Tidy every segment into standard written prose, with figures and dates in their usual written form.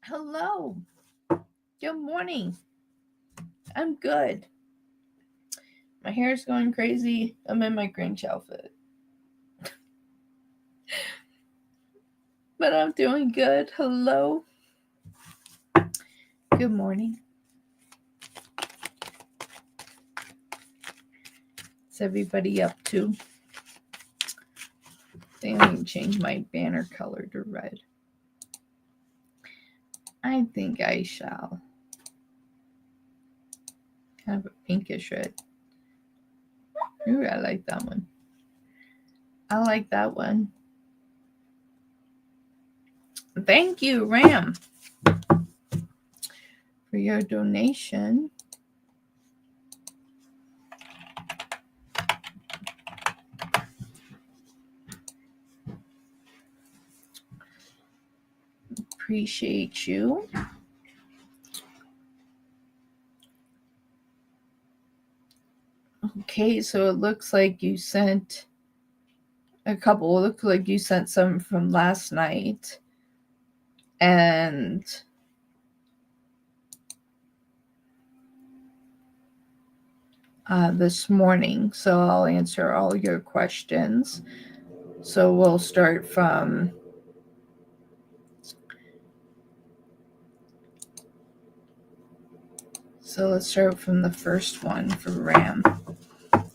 Hello. Good morning. I'm good. My hair's going crazy. I'm in my Grinch outfit. But I'm doing good. Hello. Good morning. What's everybody up to? I think I'm going to change my banner color to red. I think I shall. Kind of a pinkish red. Ooh, I like that one. I like that one. Thank you, Ram, for your donation. Appreciate you. Okay, so it looks like you sent a couple. It looks like you sent some from last night. And this morning. So I'll answer all your questions. So we'll start from let's start from the first one for Ram.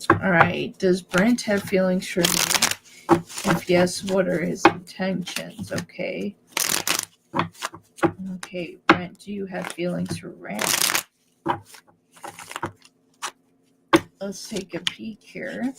All right. Does Brent have feelings for me? If yes, what are his intentions? Okay. Okay, Brent, do you have feelings for Ram? Let's take a peek here.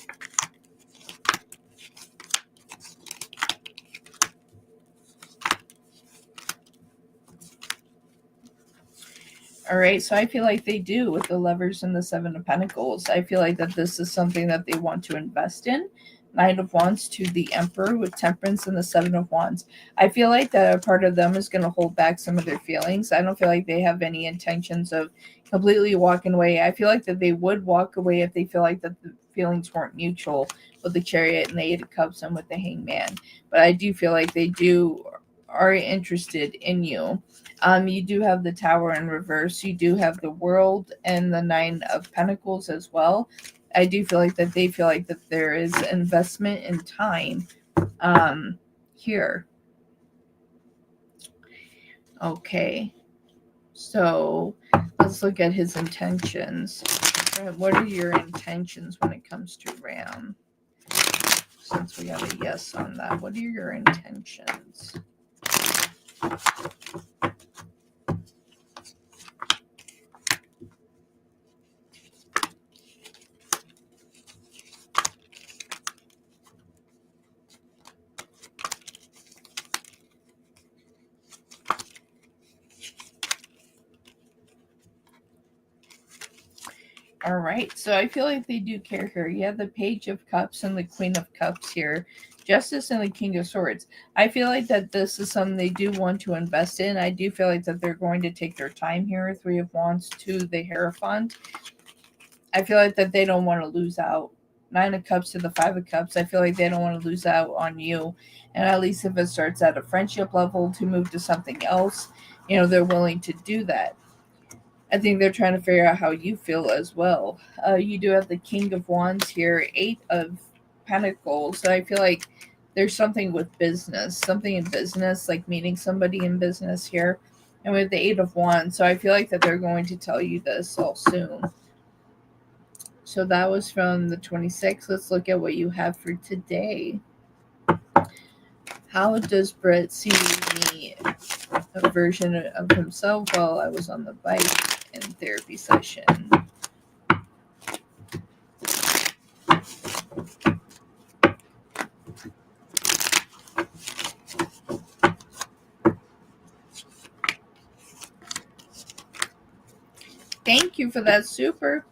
All right, so I feel like they do with the Lovers and the Seven of Pentacles. I feel like that this is something that they want to invest in. Knight of Wands to the Emperor with Temperance and the Seven of Wands. I feel like that a part of them is going to hold back some of their feelings. I don't feel like they have any intentions of completely walking away. I feel like that they would walk away if they feel like that the feelings weren't mutual with the Chariot and the Eight of Cups and with the Hangman. But I do feel like they are interested in you. You do have the Tower in reverse. You do have the World and the Nine of Pentacles as well. I do feel like that they feel like that there is investment in time here. Okay. So let's look at his intentions. What are your intentions when it comes to Ram? Since we have a yes on that, what are your intentions? All right, so I feel like they do care here. You have the Page of Cups and the Queen of Cups here. Justice and the King of Swords. I feel like that this is something they do want to invest in. I do feel like that they're going to take their time here. Three of Wands to the Hierophant. I feel like that they don't want to lose out. Nine of Cups to the Five of Cups. I feel like they don't want to lose out on you. And at least if it starts at a friendship level to move to something else, they're willing to do that. I think they're trying to figure out how you feel as well. You do have the King of Wands here, Eight of Pentacles. So I feel like there's something with business, something in business, like meeting somebody in business here. And with the Eight of Wands, so I feel like that they're going to tell you this all soon. So that was from the 26th. Let's look at what you have for today. How does Brett see me, a version of himself while I was on the bike in therapy session? Thank you for that super.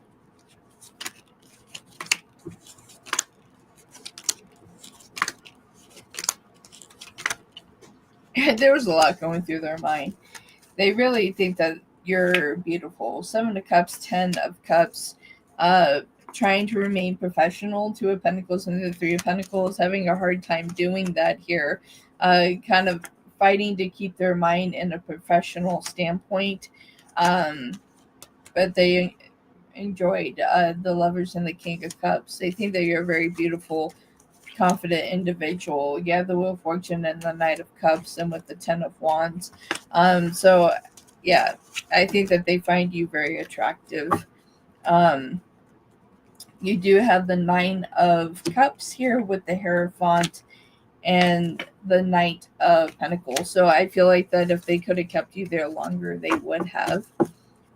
There was a lot going through their mind. They really think that you're beautiful. 7 of Cups, 10 of Cups, trying to remain professional. 2 of Pentacles and the 3 of Pentacles, having a hard time doing that here. Kind of fighting to keep their mind in a professional standpoint. But they enjoyed the Lovers and the King of Cups. They think that you're a very beautiful, confident individual. You have the Wheel of Fortune and the Knight of Cups, and with the 10 of Wands. So yeah, I think that they find you very attractive. You do have the 9 of Cups here with the Hierophant and the Knight of Pentacles. So I feel like that if they could have kept you there longer, they would have.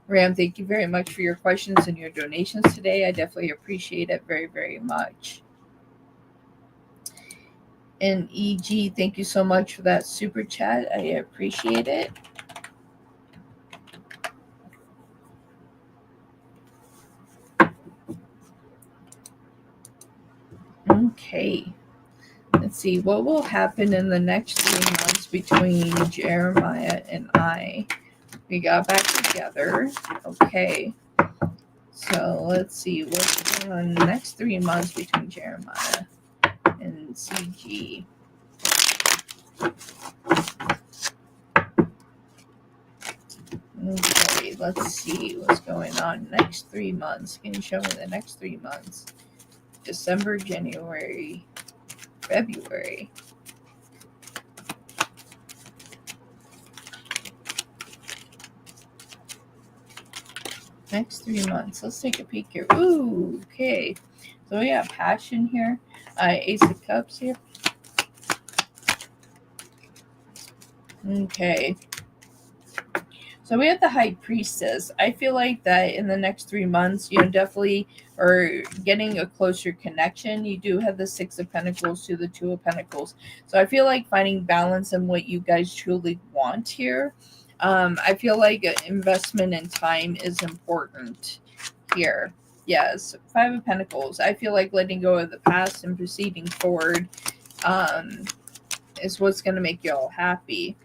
Ram, thank you very much for your questions and your donations today. I definitely appreciate it very, very much. And EG, thank you so much for that super chat. I appreciate it. Okay. Let's see. What will happen in the next 3 months between Jeremiah and I? We got back together. Okay. So let's see what's going on in the next 3 months between Jeremiah and CG. Okay, let's see what's going on next 3 months. Can you show me the next 3 months? December, January, February. Next 3 months. Let's take a peek here. Ooh, okay. So we have passion here. Ace of Cups here. Okay. So we have the High Priestess. I feel like that in the next 3 months, definitely are getting a closer connection. You do have the 6 of Pentacles to the 2 of Pentacles. So I feel like finding balance in what you guys truly want here. I feel like investment in time is important here. Yes, 5 of Pentacles. I feel like letting go of the past and proceeding forward is what's going to make you all happy.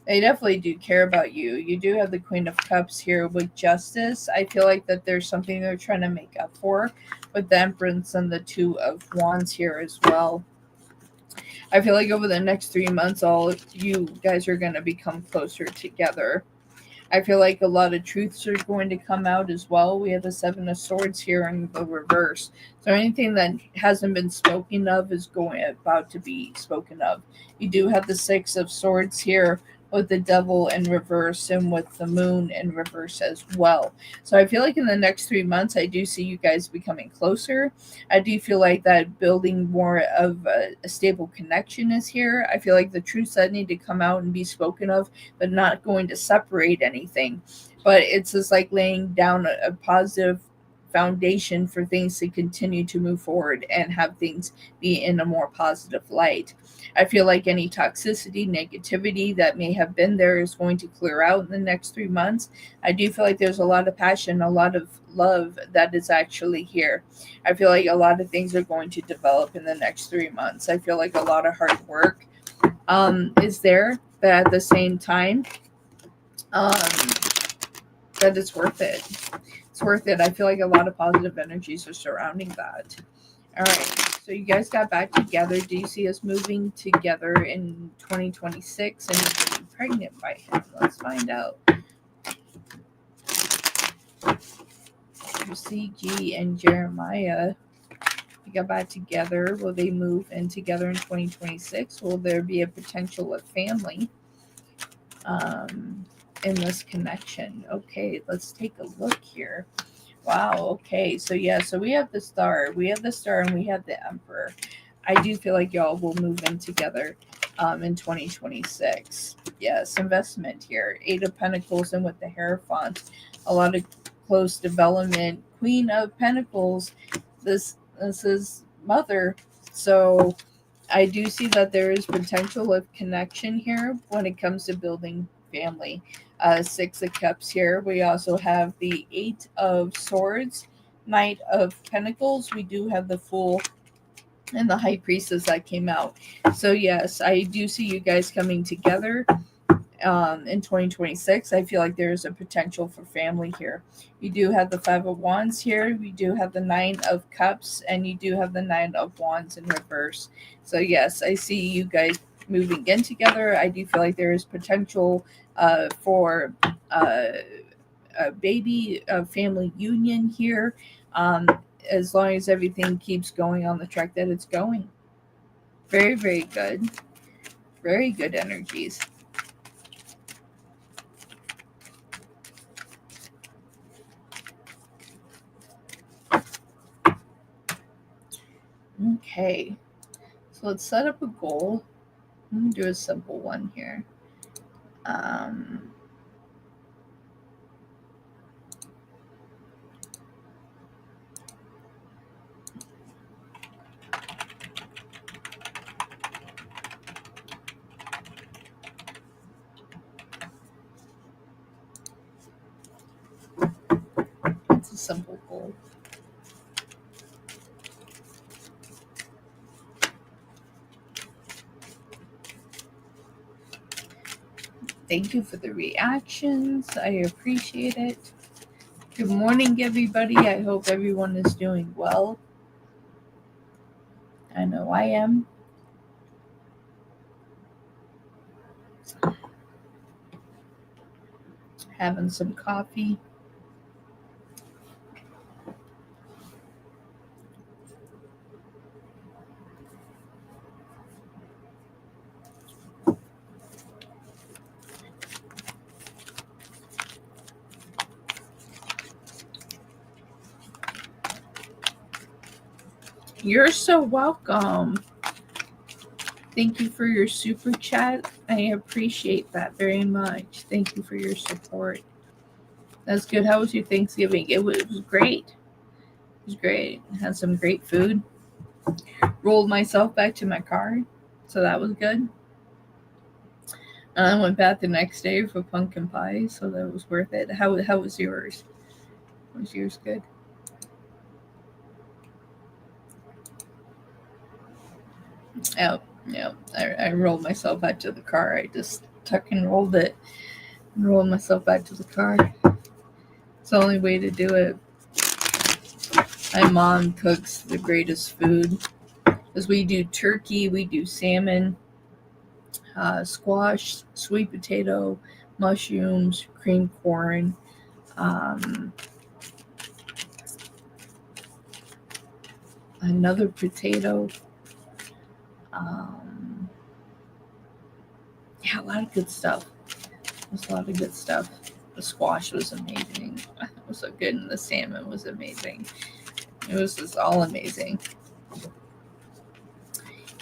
They definitely do care about you. You do have the Queen of Cups here with Justice. I feel like that there's something they're trying to make up for with the Empress and the 2 of Wands here as well. I feel like over the next 3 months, all you guys are going to become closer together. I feel like a lot of truths are going to come out as well. We have the 7 of Swords here in the reverse. So anything that hasn't been spoken of is about to be spoken of. You do have the 6 of Swords here with the Devil in reverse and with the Moon in reverse as well. So I feel like in the next 3 months, I do see you guys becoming closer. I do feel like that building more of a stable connection is here. I feel like the truths that need to come out and be spoken of, but not going to separate anything. But it's just like laying down a positive foundation for things to continue to move forward and have things be in a more positive light. I feel like any toxicity, negativity that may have been there is going to clear out in the next 3 months. I do feel like there's a lot of passion, a lot of love that is actually here. I feel like a lot of things are going to develop in the next 3 months. I feel like a lot of hard work is there, but at the same time, that it's worth it. It's worth it. I feel like a lot of positive energies are surrounding that. All right. So you guys got back together. Do you see us moving together in 2026 and you getting pregnant by him? Let's find out. CG and Jeremiah, you got back together. Will they move in together in 2026? Will there be a potential of family in this connection? Okay, let's take a look here. Wow, okay. So yeah, so we have the Star. We have the Star and we have the Emperor. I do feel like y'all will move in together in 2026. Yes, investment here. Eight of Pentacles and with the Hierophant. A lot of close development. Queen of Pentacles. This is mother. So I do see that there is potential of connection here when it comes to building family. Six of Cups here. We also have the Eight of Swords, Knight of Pentacles. We do have the Fool and the High Priestess that came out. So yes, I do see you guys coming together in 2026. I feel like there's a potential for family here. You do have the Five of Wands here. You do have the Nine of Cups, and you do have the Nine of Wands in reverse. So yes, I see you guys moving in together. I do feel like there is potential for a baby, a family union here, as long as everything keeps going on the track that it's going. Very, very good. Very good energies. Okay, so let's set up a goal. I'm going to do a simple one here. It's a simple goal. Thank you for the reactions. I appreciate it. Good morning, everybody. I hope everyone is doing well. I know I am. Having some coffee. You're so welcome. Thank you for your super chat. I appreciate that very much. Thank you for your support. That's good. How was your Thanksgiving? It was great. It was great. Had some great food. Rolled myself back to my car, so that was good. And I went back the next day for pumpkin pie, so that was worth it. How was yours? Was yours good? Oh, yeah. I rolled myself back to the car. I just tuck and rolled it and rolled myself back to the car. It's the only way to do it. My mom cooks the greatest food. Because we do turkey, we do salmon, squash, sweet potato, mushrooms, cream corn, another potato. Yeah, a lot of good stuff. There's a lot of good stuff. The squash was amazing. It was so good, and the salmon was amazing. It was just all amazing.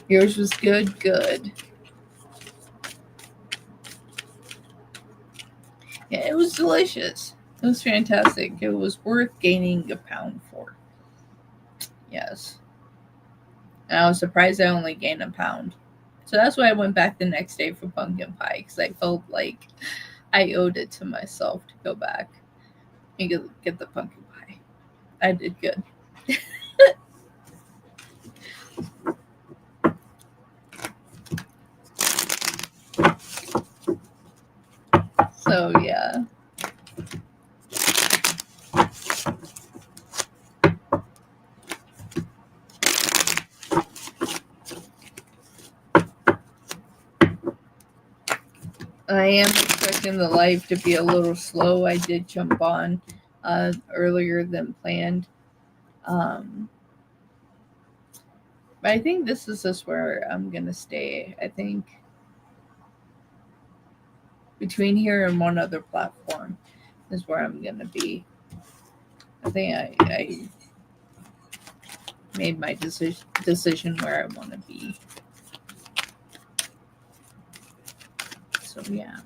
Yours was good, good. Yeah, it was delicious. It was fantastic. It was worth gaining a pound for. Yes. And I was surprised I only gained a pound. So that's why I went back the next day for pumpkin pie, because I felt like I owed it to myself to go back and get the pumpkin pie. I did good. So yeah. I am expecting the live to be a little slow. I did jump on earlier than planned. But I think this is just where I'm going to stay. I think between here and one other platform is where I'm going to be. I think I made my decision where I want to be. So yeah.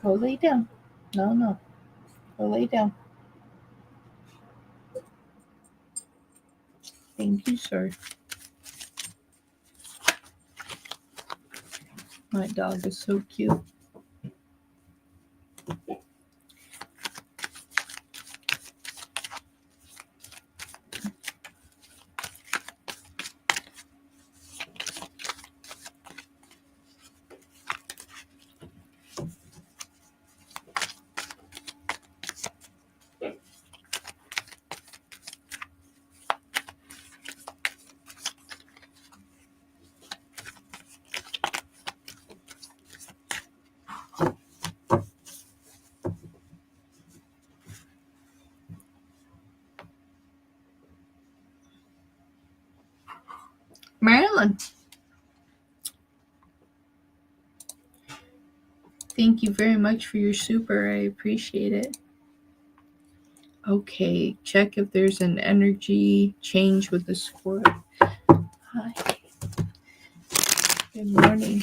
Go lay down. No. Go lay down. Thank you, sir. My dog is so cute. Marilyn. Thank you very much for your super. I appreciate it. Okay, check if there's an energy change with the squirrel. Hi. Good morning.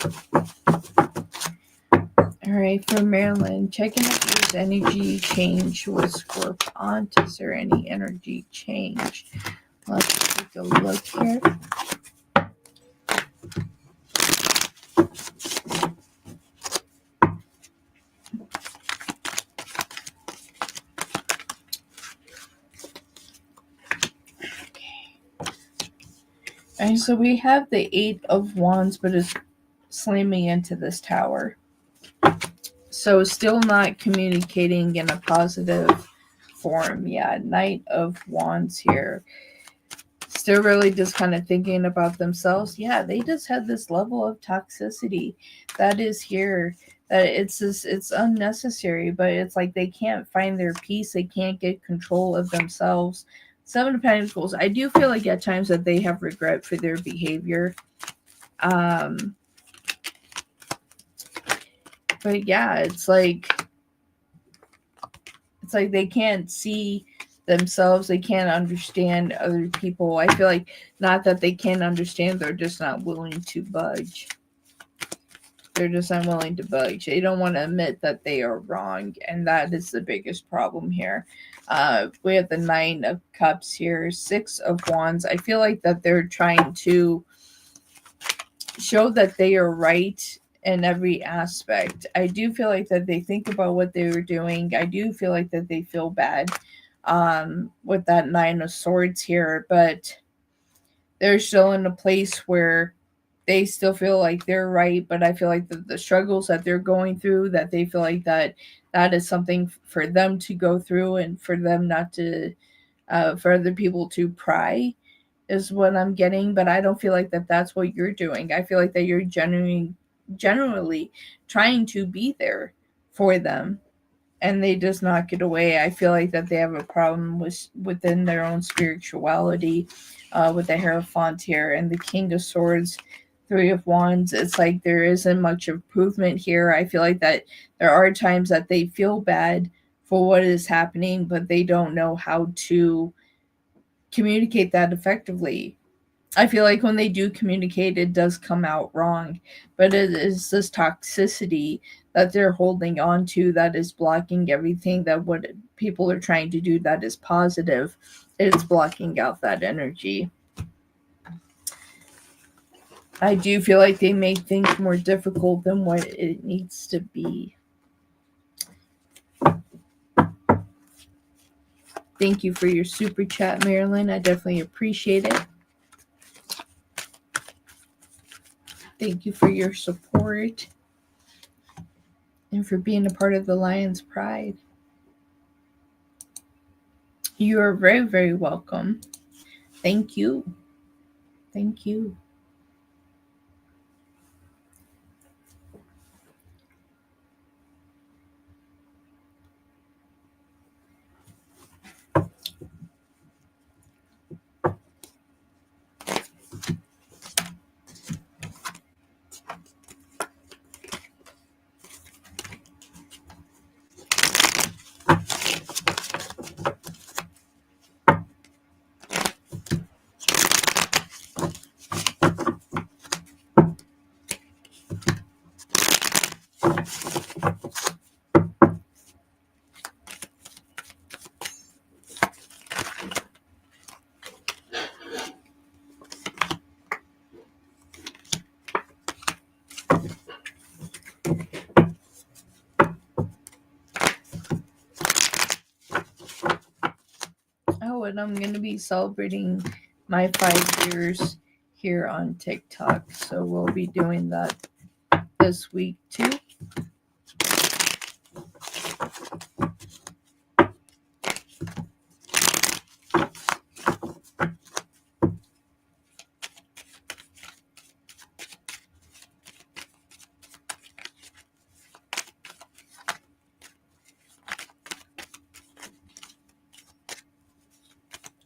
All right, for Marilyn, checking if there's energy change with Scorpont. Is there any energy change? Let's take a look here. And so we have the Eight of Wands, but it's slamming into this tower. So still not communicating in a positive form. Yeah, Knight of Wands here. Still really just kind of thinking about themselves. Yeah, they just had this level of toxicity that is here. That it's unnecessary, but it's like they can't find their peace. They can't get control of themselves. Seven of Pentacles. I do feel like at times that they have regret for their behavior. But yeah, it's like they can't see themselves. They can't understand other people. I feel like not that they can't understand, they're just not willing to budge. They're just unwilling to budge. They don't want to admit that they are wrong, and that is the biggest problem here. We have the Nine of Cups here, Six of Wands. I feel like that they're trying to show that they are right in every aspect. I do feel like that they think about what they were doing. I do feel like that they feel bad with that Nine of Swords here, but they're still in a place where they still feel like they're right. But I feel like the struggles that they're going through, that they feel like that is something for them to go through, and for them not to for other people to pry, is what I'm getting. But I don't feel like that that's what you're doing. I feel like that you're generally trying to be there for them, and they just knock it away. I feel like that they have a problem within their own spirituality, with the Hierophant here and the King of Swords, Three of Wands. It's like there isn't much improvement here. I feel like that there are times that they feel bad for what is happening, but they don't know how to communicate that effectively. I feel like when they do communicate, it does come out wrong, but it is this toxicity that they're holding on to that is blocking everything that what people are trying to do that is positive. It's blocking out that energy. I do feel like they make things more difficult than what it needs to be. Thank you for your super chat, Marilyn. I definitely appreciate it. Thank you for your support and for being a part of the Lion's Pride. You are very, very welcome. Thank you. Thank you. Oh, and I'm going to be celebrating my 5 years here on TikTok. So we'll be doing that this week too.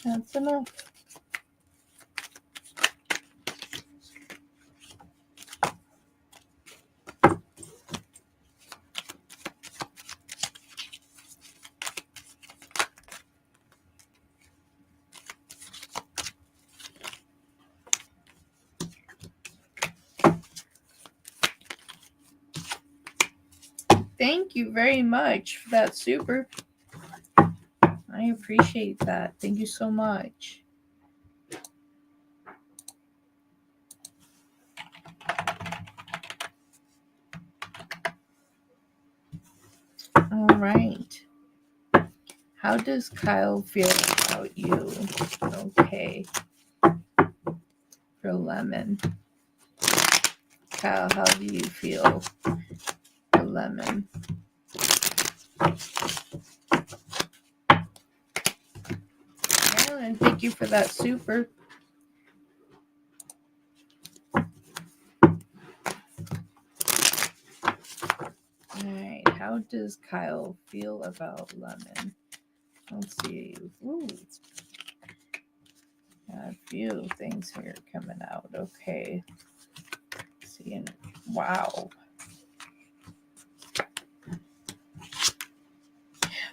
That's enough. Thank you very much for that super. I appreciate that. Thank you so much. All right. How does Kyle feel about you? Okay. For Lemon. Kyle, how do you feel for Lemon? Marilyn, thank you for that super. Alright, how does Kyle feel about Lemon? Let's see. Ooh. Got a few things here coming out. Okay. Seeing. Wow.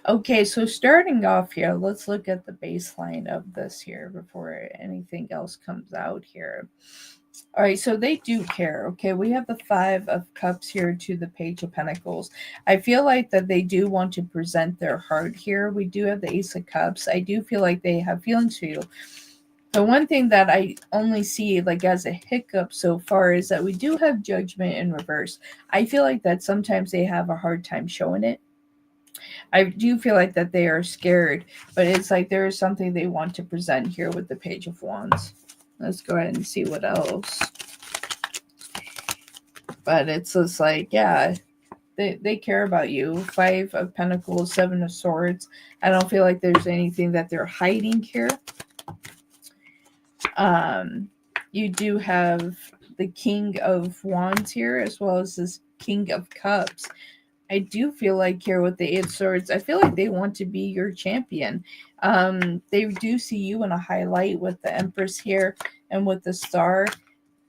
Okay, so starting off here, let's look at the baseline of this here before anything else comes out here. All right, so they do care. Okay, we have the 5 of Cups here to the Page of Pentacles. I feel like that they do want to present their heart here. We do have the Ace of Cups. I do feel like they have feelings for you. The one thing that I only see like as a hiccup so far is that we do have Judgment in reverse. I feel like that sometimes they have a hard time showing it. I do feel like that they are scared, but it's like there is something they want to present here with the Page of Wands. Let's go ahead and see what else. But it's just like, yeah, they care about you. 5 of Pentacles, 7 of Swords. I don't feel like there's anything that they're hiding here. You do have the King of Wands here, as well as this King of Cups. I do feel like here with the 8 of Swords, I feel like they want to be your champion. They do see you in a highlight with the Empress here and with the Star.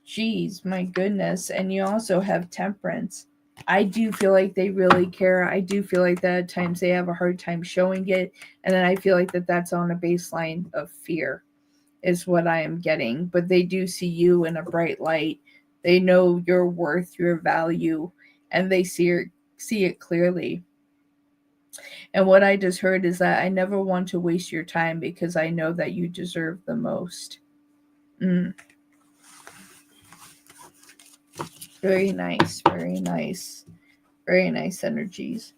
Jeez, my goodness. And you also have Temperance. I do feel like they really care. I do feel like that at times they have a hard time showing it. And then I feel like that's on a baseline of fear is what I am getting. But they do see you in a bright light. They know your worth, your value, and they see it clearly. And what I just heard is that I never want to waste your time because I know that you deserve the most. Very nice. Very nice. Very nice energies.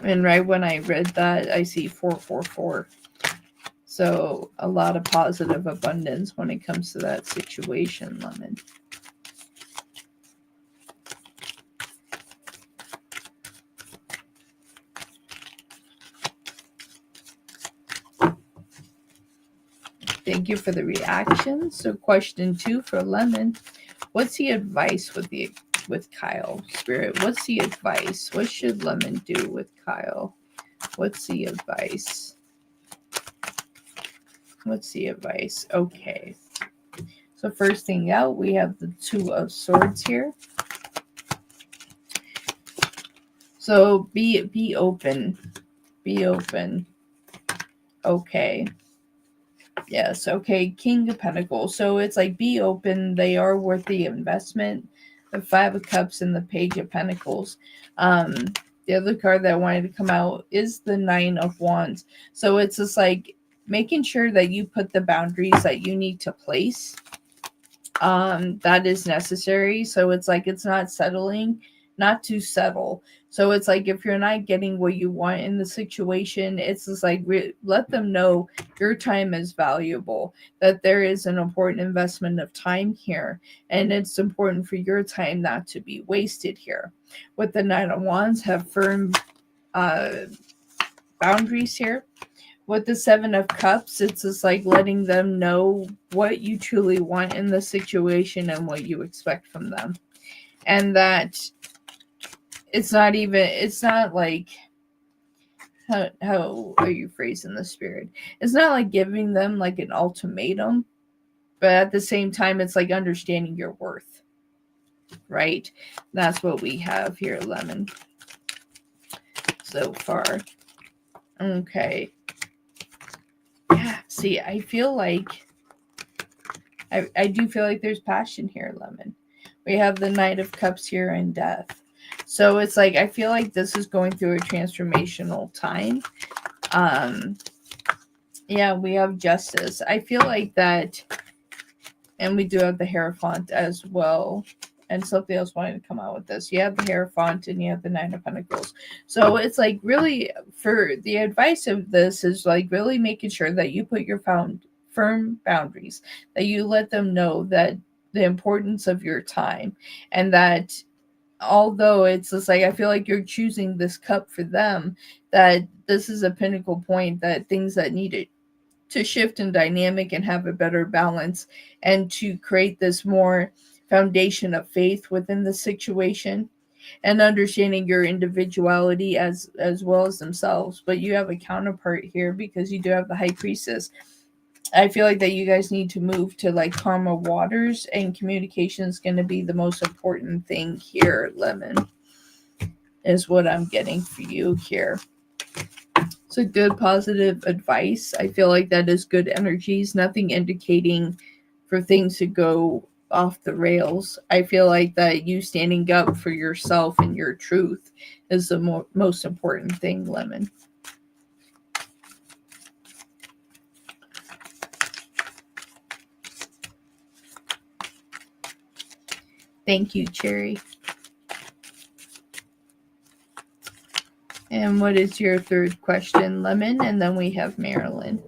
And right when I read that, I see 444. So a lot of positive abundance when it comes to that situation, Lemon. Thank you for the reaction. So question 2 for Lemon. What's the advice with Kyle? Spirit, what's the advice? What should Lemon do with Kyle? What's the advice? What's the advice? Okay. So first thing out, we have the 2 of Swords here. So be open. Be open. Okay. Yes, okay. King of Pentacles. So it's like be open. They are worth the investment. The 5 of Cups and the Page of Pentacles. The other card that I wanted to come out is the 9 of Wands. So it's just like making sure that you put the boundaries that you need to place. That is necessary. So it's like it's not settling, not to settle. So it's like if you're not getting what you want in the situation, it's just like let them know your time is valuable, that there is an important investment of time here, and it's important for your time not to be wasted here. With the 9 of Wands, have firm boundaries here. With the 7 of Cups, it's just like letting them know what you truly want in the situation and what you expect from them. And that it's not like, how are you phrasing the spirit? It's not like giving them like an ultimatum, but at the same time, it's like understanding your worth, right? That's what we have here, Lemon, so far. Okay. Yeah, see, I feel like I do feel like there's passion here, Lemon. We have the Knight of Cups here and Death. So it's like I feel like this is going through a transformational time. Yeah, we have Justice. I feel like that, and we do have the Hierophant as well. And something else wanted to come out with this. You have the Hierophant and you have the 9 of Pentacles. So it's like really, for the advice of this is like really making sure that you put your firm boundaries, that you let them know that the importance of your time, and that although it's just like I feel like you're choosing this cup for them, that this is a pinnacle point, that things that needed to shift in dynamic and have a better balance, and to create this more foundation of faith within the situation, and understanding your individuality as well as themselves. But you have a counterpart here because you do have the High Priestess. I feel like that you guys need to move to like calmer waters, and communication is going to be the most important thing here, Lemon, is what I'm getting for you here. So good positive advice. I feel like that is good energies, nothing indicating for things to go off the rails. I feel like that you standing up for yourself and your truth is the most important thing, Lemon. Thank you, Cherry. And what is your third question, Lemon? And then we have Marilyn.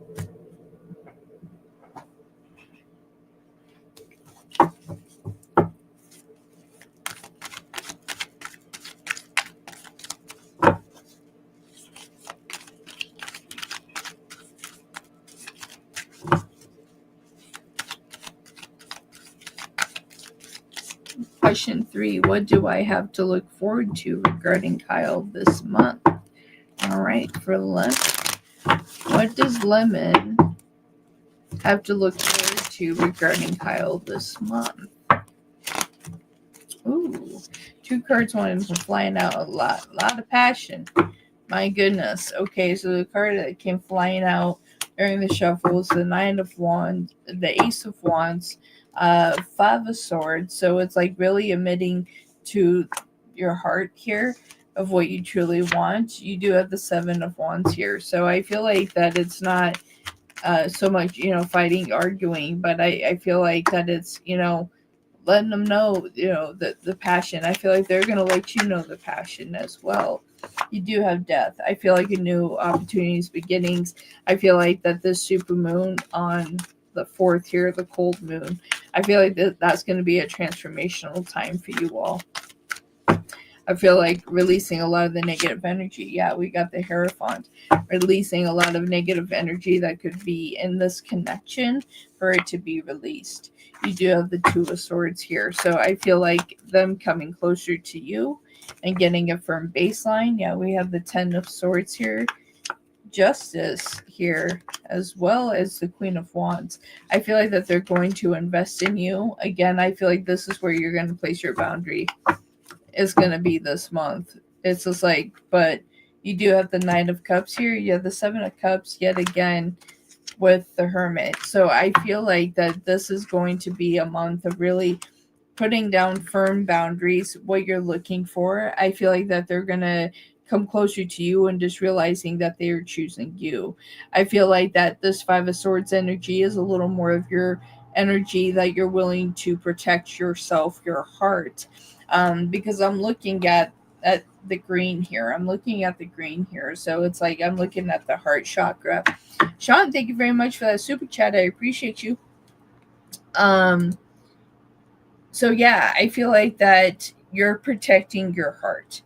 Question 3, what do I have to look forward to regarding Kyle this month? All right, for Lemon, what does Lemon have to look forward to regarding Kyle this month? Ooh, 2 cards wanted to flying out, a lot of passion. My goodness. Okay, so the card that came flying out during the shuffle is the 9 of Wands, the Ace of Wands, 5 of Swords. So it's like really emitting to your heart here. of what you truly want. You do have the Seven of Wands here. So I feel like that it's not so much, fighting, arguing, but I feel like that it's, letting them know, the passion. I feel like they're going to let you know the passion as well. You do have death. I feel like a new opportunities, beginnings. I feel like that this super moon on the 4th here, the cold moon, I feel like that's going to be a transformational time for you all. I feel like releasing a lot of the negative energy. Yeah, we got the Hierophant. Releasing a lot of negative energy that could be in this connection for it to be released. You do have the Two of Swords here. So I feel like them coming closer to you and getting a firm baseline. Yeah, we have the Ten of Swords here. Justice here, as well as the Queen of Wands. I feel like that they're going to invest in you. Again, I feel like this is where you're going to place your boundary. Is going to be this month. It's just like, but you do have the Nine of Cups here. You have the Seven of Cups yet again with the Hermit. So I feel like that this is going to be a month of really putting down firm boundaries, what you're looking for. I feel like that they're going to come closer to you and just realizing that they are choosing you. I feel like that this Five of Swords energy is a little more of your energy that you're willing to protect yourself, your heart. Because I'm looking at the green here. I'm looking at the green here. So it's like I'm looking at the heart chakra. Sean, thank you very much for that super chat. I appreciate you. So yeah, I feel like that you're protecting your heart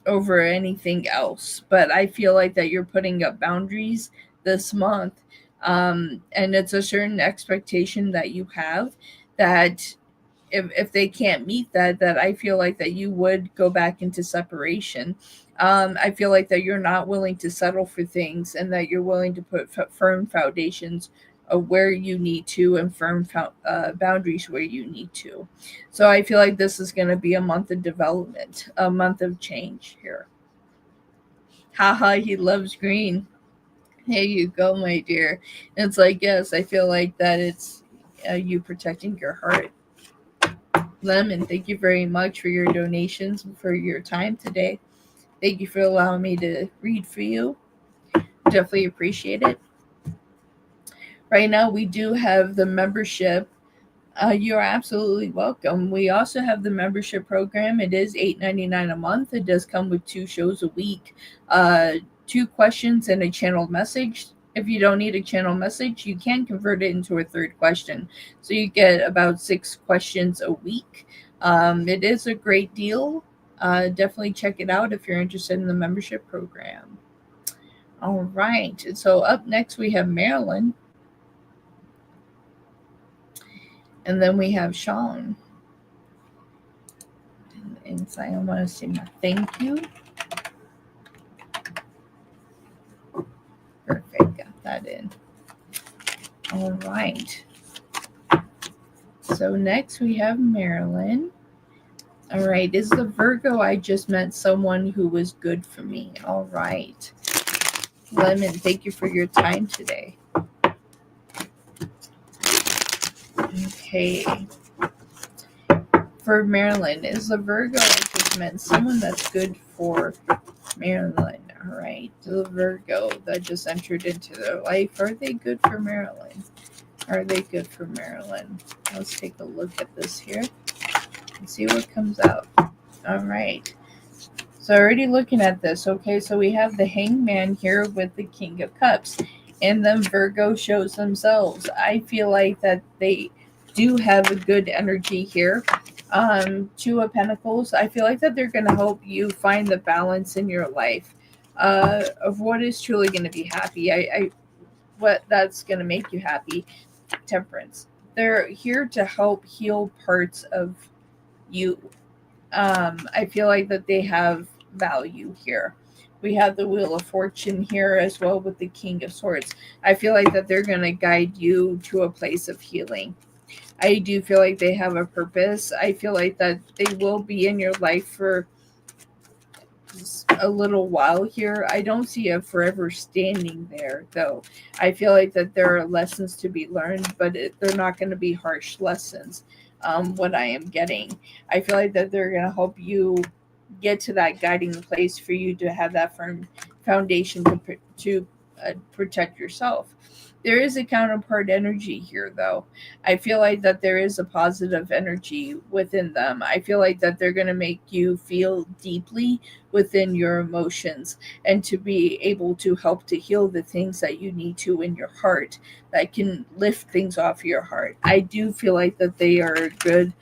over anything else. But I feel like that you're putting up boundaries this month. And it's a certain expectation that you have that if they can't meet that I feel like that you would go back into separation. I feel like that you're not willing to settle for things and that you're willing to put firm foundations of where you need to and firm boundaries where you need to. So I feel like this is going to be a month of development, a month of change here. Haha, he loves green. Here you go, my dear. It's like, yes, I feel like that it's you protecting your heart. Lemon, thank you very much for your donations, for your time today. Thank you for allowing me to read for you. Definitely appreciate it. Right now, we do have the membership. You're absolutely welcome. We also have the membership program. It is $8.99 a month. It does come with 2 shows a week, 2 questions, and a channeled message. If you don't need a channel message, you can convert it into a 3rd question. So you get about 6 questions a week. It is a great deal. Definitely check it out if you're interested in the membership program. All right. So up next we have Marilyn. And then we have Sean. And so I want to say my thank you. Perfect. Got that in. All right. So next we have Marilyn. All right. Is the Virgo I just met someone who was good for me? All right. Lemon, thank you for your time today. Okay. For Marilyn, is the Virgo I just met someone that's good for Marilyn? All right. The Virgo that just entered into their life, are they good for Marilyn? Are they good for Marilyn? Let's take a look at this here and see what comes out. All right. So already looking at this. Okay, so we have the Hangman here with the King of Cups. And then Virgo shows themselves. I feel like that they do have a good energy here. 2 of Pentacles. I feel like that they're going to help you find the balance in your life of what is truly going to be happy. What that's going to make you happy. Temperance. They're here to help heal parts of you. I feel like that they have value here. We have the Wheel of Fortune here as well with the King of Swords. I feel like that they're going to guide you to a place of healing. I do feel like they have a purpose. I feel like that they will be in your life for a little while here. I don't see a forever standing there, though. I feel like that there are lessons to be learned, but they're not going to be harsh lessons. What I am getting, I feel like that they're going to help you get to that guiding place for you to have that firm foundation to protect yourself. There is a counterpart energy here, though. I feel like that there is a positive energy within them. I feel like that they're going to make you feel deeply within your emotions and to be able to help to heal the things that you need to in your heart that can lift things off your heart. I do feel like that they are a good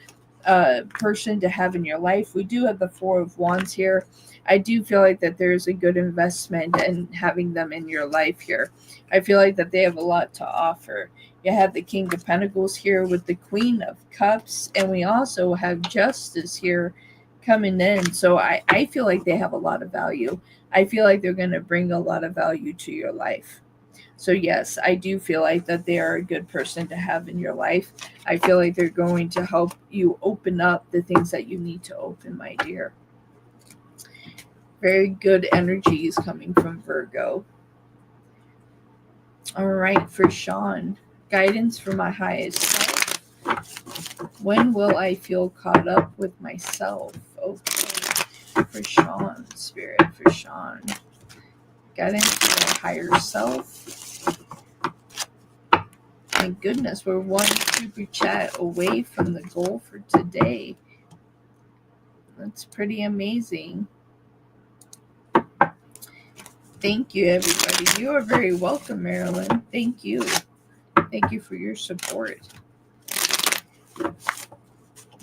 person to have in your life. We do have the Four of Wands here. I do feel like that there's a good investment in having them in your life here. I feel like that they have a lot to offer. You have the King of Pentacles here with the Queen of Cups, and we also have Justice here coming in. So I feel like they have a lot of value. I feel like they're going to bring a lot of value to your life. So yes, I do feel like that they are a good person to have in your life. I feel like they're going to help you open up the things that you need to open, my dear. Very good energies coming from Virgo. All right, for Sean, guidance for my highest self. When will I feel caught up with myself? Okay, for Sean, Spirit, for Sean. Guidance for the higher self. My goodness, we're one super chat away from the goal for today. That's pretty amazing. Thank you, everybody. You are very welcome, Marilyn. Thank you. Thank you for your support.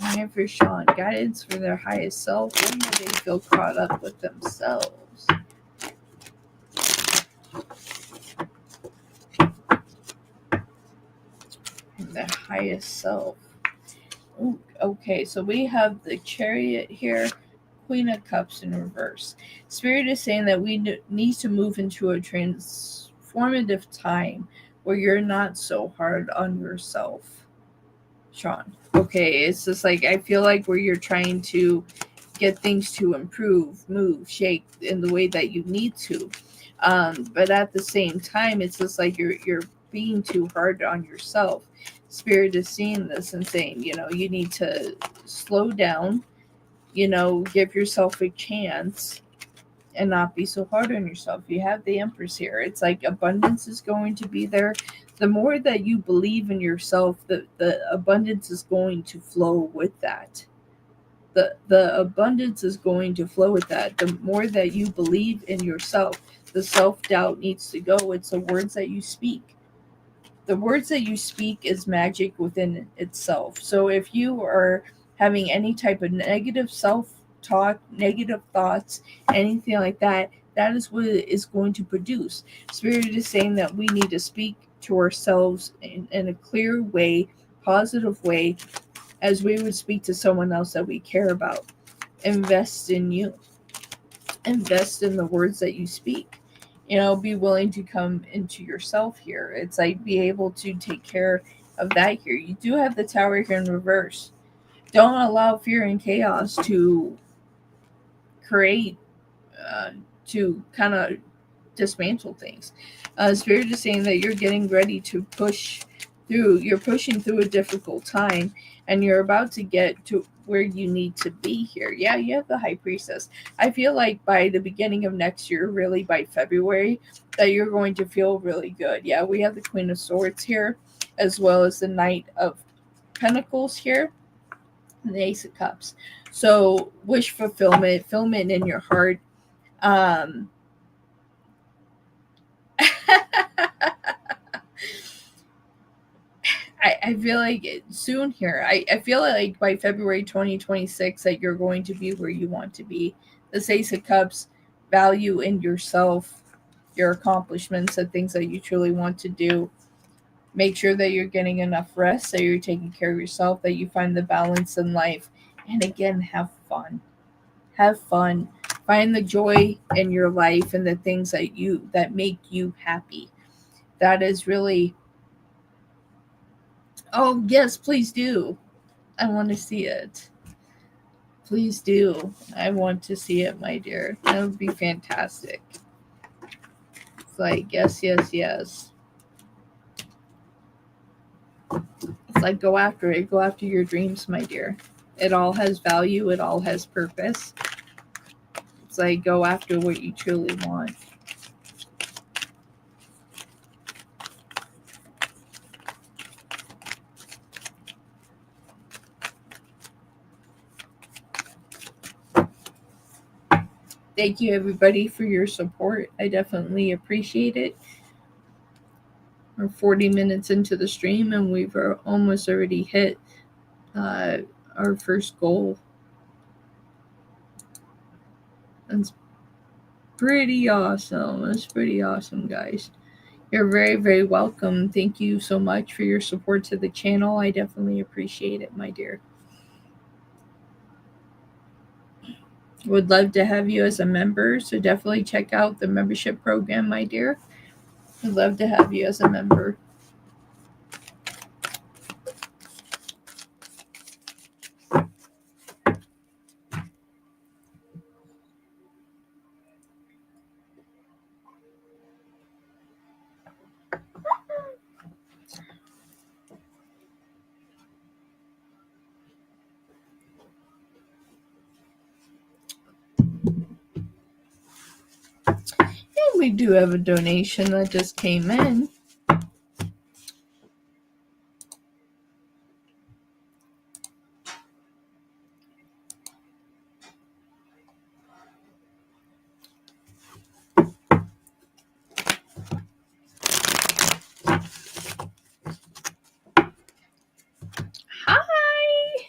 And for Sean, guidance for their highest self. When will they feel caught up with themselves? And their highest self. Ooh, okay, so we have the Chariot here, Queen of Cups in reverse. Spirit is saying that we need to move into a transformative time where you're not so hard on yourself, Sean. Okay, it's just like I feel like where you're trying to get things to improve, move, shake in the way that you need to. But at the same time, it's just like you're being too hard on yourself. Spirit is seeing this and saying, you need to slow down, give yourself a chance and not be so hard on yourself. You have the Empress here. It's like abundance is going to be there. The more that you believe in yourself, the abundance is going to flow with that. The abundance is going to flow with that. The more that you believe in yourself, the self-doubt needs to go. It's the words that you speak. The words that you speak is magic within itself. So if you are having any type of negative self-talk, negative thoughts, anything like that, that is what it is going to produce. Spirit is saying that we need to speak to ourselves in a clear way, positive way, as we would speak to someone else that we care about. Invest in you. Invest in the words that you speak. Be willing to come into yourself here. It's like be able to take care of that here. You do have the Tower here in reverse. Don't allow fear and chaos to create, to kind of dismantle things. Spirit is saying that you're getting ready to push through. You're pushing through a difficult time, and you're about to get to where you need to be here. Yeah, you have the High Priestess. I feel like by the beginning of next year, really by February, that you're going to feel really good. Yeah, we have the Queen of Swords here, as well as the Knight of Pentacles here, and the Ace of Cups. So wish fulfillment in your heart. Um, I feel like soon here. I feel like by February 2026 that you're going to be where you want to be. The Ace of Cups, value in yourself, your accomplishments, the things that you truly want to do. Make sure that you're getting enough rest, that you're taking care of yourself, that you find the balance in life. And again, have fun. Have fun. Find the joy in your life and the things that make you happy. That is really. Oh, yes, please do. I want to see it. Please do. I want to see it, my dear. That would be fantastic. It's like, yes, yes, yes. It's like, go after it. Go after your dreams, my dear. It all has value. It all has purpose. It's like go after what you truly want. Thank you, everybody, for your support. I definitely appreciate it. We're 40 minutes into the stream, and we've almost already hit our first goal. That's pretty awesome. That's pretty awesome, guys. You're very, very welcome. Thank you so much for your support to the channel. I definitely appreciate it, my dear. Would love to have you as a member, so definitely check out the membership program, my dear. Would love to have you as a member. And we do have a donation that just came in. Hi!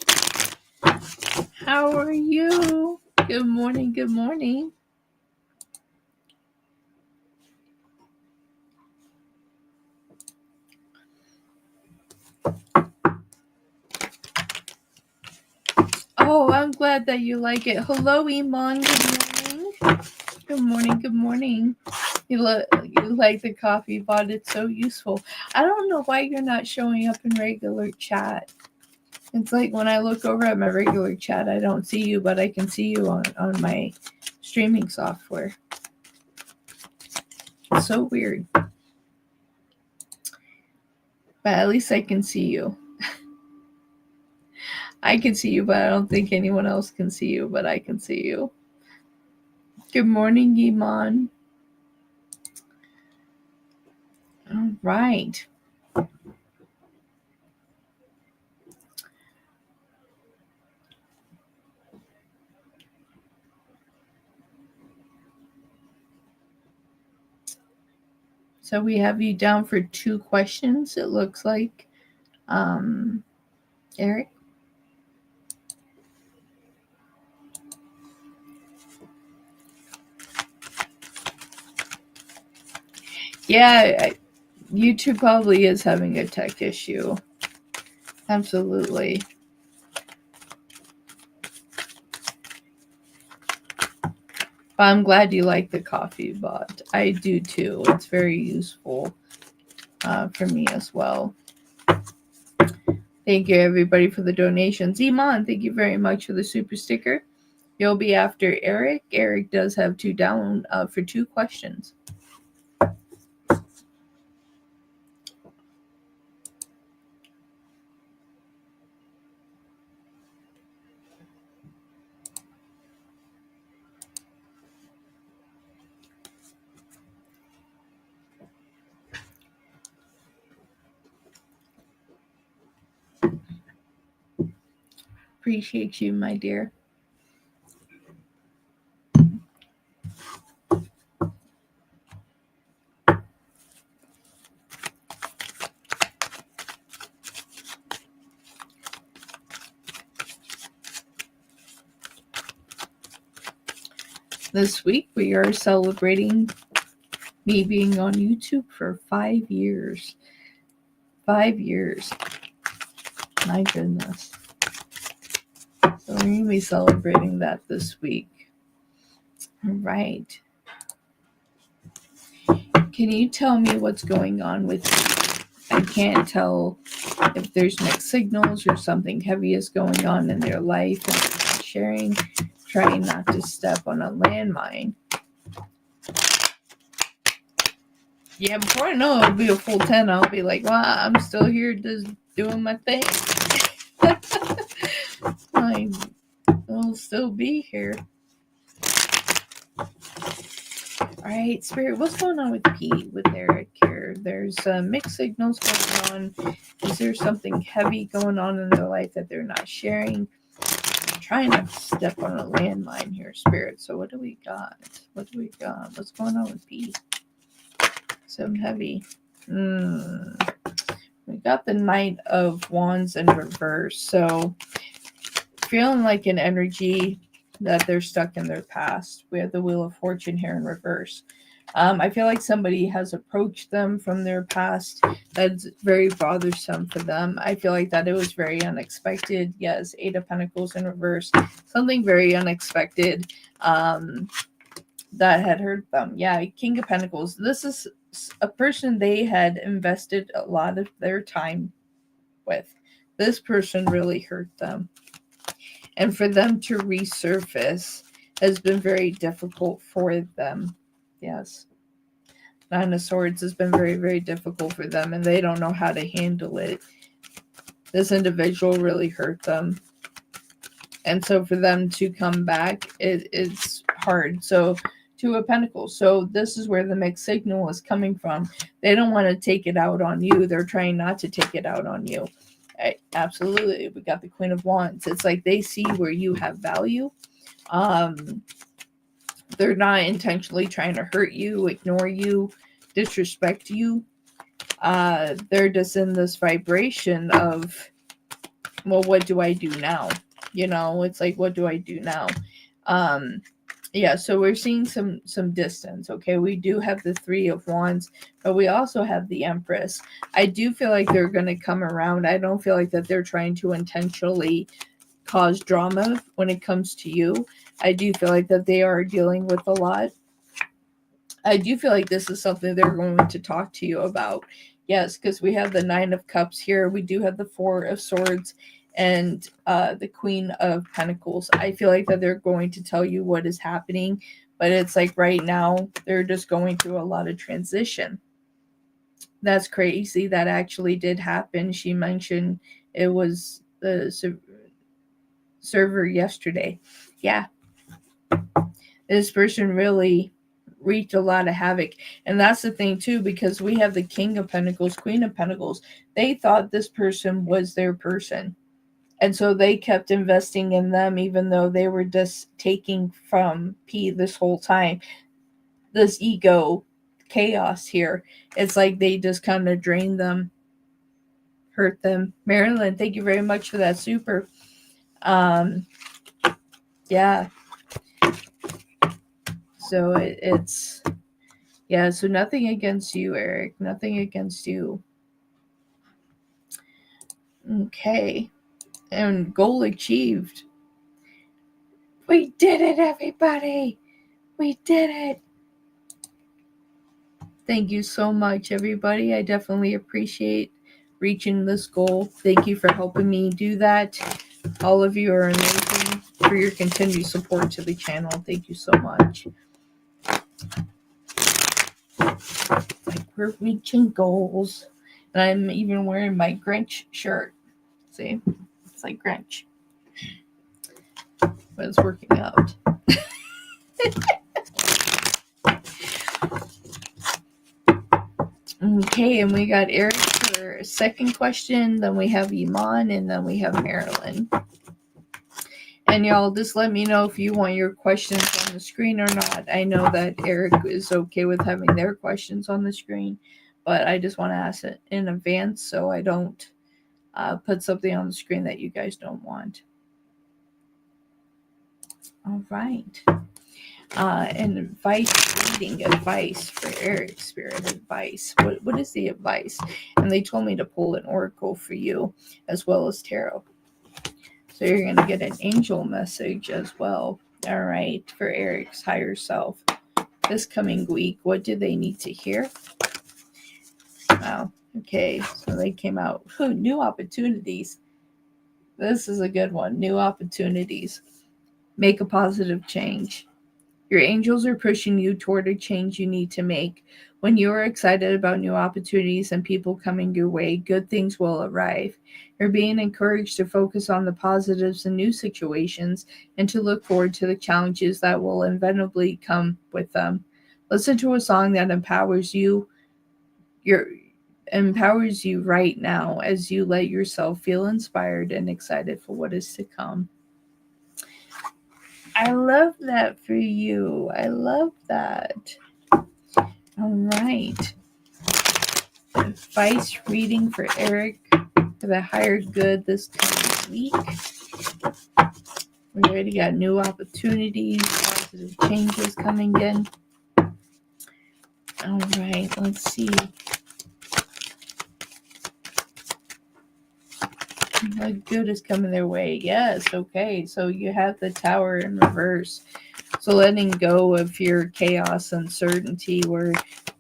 How are you? Good morning, good morning. Oh, I'm glad that you like it. Hello, Iman. Good morning. Good morning, good morning. You like the coffee bot. It's so useful. I don't know why you're not showing up in regular chat. It's like when I look over at my regular chat, I don't see you, but I can see you on my streaming software. It's so weird. But at least I can see you. I can see you, but I don't think anyone else can see you, but I can see you. Good morning, Iman. All right. So we have you down for 2 questions, it looks like. Eric? Yeah, YouTube probably is having a tech issue. Absolutely. But I'm glad you like the coffee bot. I do too. It's very useful for me as well. Thank you, everybody, for the donations. Iman, thank you very much for the super sticker. You'll be after Eric. Eric does have 2 down for 2 questions. Appreciate you, my dear. This week we are celebrating me being on YouTube for 5 years. 5 years. My goodness. So we're going to be celebrating that this week. All right. Can you tell me what's going on with you? I can't tell if there's mixed signals or something heavy is going on in their life and they're not sharing, trying not to step on a landmine. Yeah, before I know it'll be a full 10, I'll be like, well, I'm still here just doing my thing. I'll still be here. All right, Spirit, what's going on with Pete, with Eric here? There's mixed signals going on. Is there something heavy going on in their life that they're not sharing? I'm trying not to step on a landmine here, Spirit. So what do we got? What do we got? What's going on with Pete? Something heavy. We got the Knight of Wands in reverse. So feeling like an energy that they're stuck in their past. We have the Wheel of Fortune here in reverse. I feel like somebody has approached them from their past that's very bothersome for them. I feel like that it was very unexpected. Yes, Eight of Pentacles in reverse. Something very unexpected that had hurt them. Yeah, King of Pentacles. This is a person they had invested a lot of their time with. This person really hurt them. And for them to resurface has been very difficult for them. Yes. Nine of Swords has been very, very difficult for them, and they don't know how to handle it. This individual really hurt them. And so for them to come back, it's hard. So Two of Pentacles. So this is where the mixed signal is coming from. They don't want to take it out on you. They're trying not to take it out on you. Absolutely. We got the Queen of Wands. It's like they see where you have value. They're not intentionally trying to hurt you, ignore you, disrespect you. They're just in this vibration of, well, what do I do now? You know, it's like, what do I do now? Yeah, so we're seeing some distance. Okay, we do have the Three of Wands, but we also have the Empress. I do feel like they're going to come around. I don't feel like that they're trying to intentionally cause drama when it comes to you. I do feel like that they are dealing with a lot. I do feel like this is something they're going to talk to you about. Yes, because we have the Nine of Cups here. We do have the Four of Swords and the Queen of Pentacles. I feel like that they're going to tell you what is happening, but it's like right now they're just going through a lot of transition. That's crazy. That actually did happen. She mentioned it was the server yesterday. Yeah. This person really wreaked a lot of havoc. And that's the thing too, because we have the King of Pentacles, Queen of Pentacles. They thought this person was their person. And so they kept investing in them, even though they were just taking from P this whole time. This ego chaos here. It's like they just kind of drained them, hurt them. Marilyn, thank you very much for that super. Yeah. So it's, yeah, so nothing against you, Eric. Nothing against you. Okay. And goal achieved. We did it, everybody. We did it. Thank you so much, everybody. I definitely appreciate reaching this goal. Thank you for helping me do that. All of you are amazing for your continued support to the channel. Thank you so much. Like we're reaching goals. And I'm even wearing my Grinch shirt. See? It's like Grinch. But it's working out. Okay, and we got Eric for a second question. Then we have Iman, and then we have Marilyn. And y'all, just let me know if you want your questions on the screen or not. I know that Eric is okay with having their questions on the screen, but I just want to ask it in advance so I don't put something on the screen that you guys don't want. All right. And reading advice for Eric, Spirit advice. What is the advice? And they told me to pull an oracle for you as well as tarot. So you're going to get an angel message as well. All right, for Eric's higher self. This coming week, what do they need to hear? Wow. Okay, so they came out. Ooh, new opportunities. This is a good one. New opportunities. Make a positive change. Your angels are pushing you toward a change you need to make. When you are excited about new opportunities and people coming your way, good things will arrive. You're being encouraged to focus on the positives in new situations and to look forward to the challenges that will inevitably come with them. Listen to a song that empowers you right now as you let yourself feel inspired and excited for what is to come. I love that for you. I love that. All right. Advice reading for Eric for the higher good this coming week. We already got new opportunities, positive changes coming in. All right, let's see. What good is coming their way? Yes, okay. So you have the Tower in reverse. So letting go of your chaos, uncertainty, we're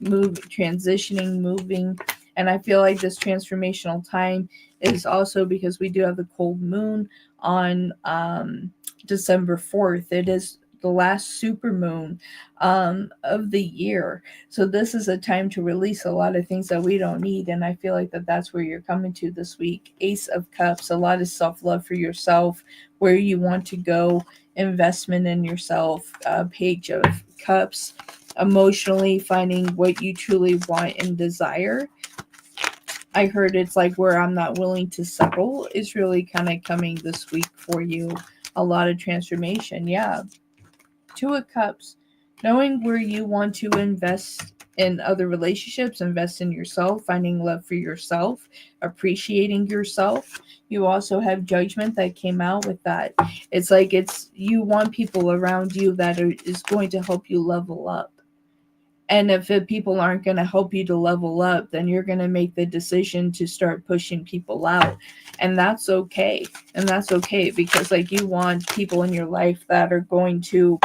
transitioning, moving. And I feel like this transformational time is also because we do have the cold moon on December 4th. It is the last super moon of the year. So this is a time to release a lot of things that we don't need. And I feel like that's where you're coming to this week. Ace of Cups, a lot of self-love for yourself, where you want to go, investment in yourself. Page of Cups, emotionally finding what you truly want and desire. I heard it's like where I'm not willing to settle is really kind of coming this week for you. A lot of transformation. Yeah. Two of Cups, knowing where you want to invest in other relationships, invest in yourself, finding love for yourself, appreciating yourself. You also have Judgment that came out with that. It's like you want people around you that is going to help you level up. And if people aren't going to help you to level up, then you're going to make the decision to start pushing people out. And that's okay. And that's okay because like you want people in your life that are going to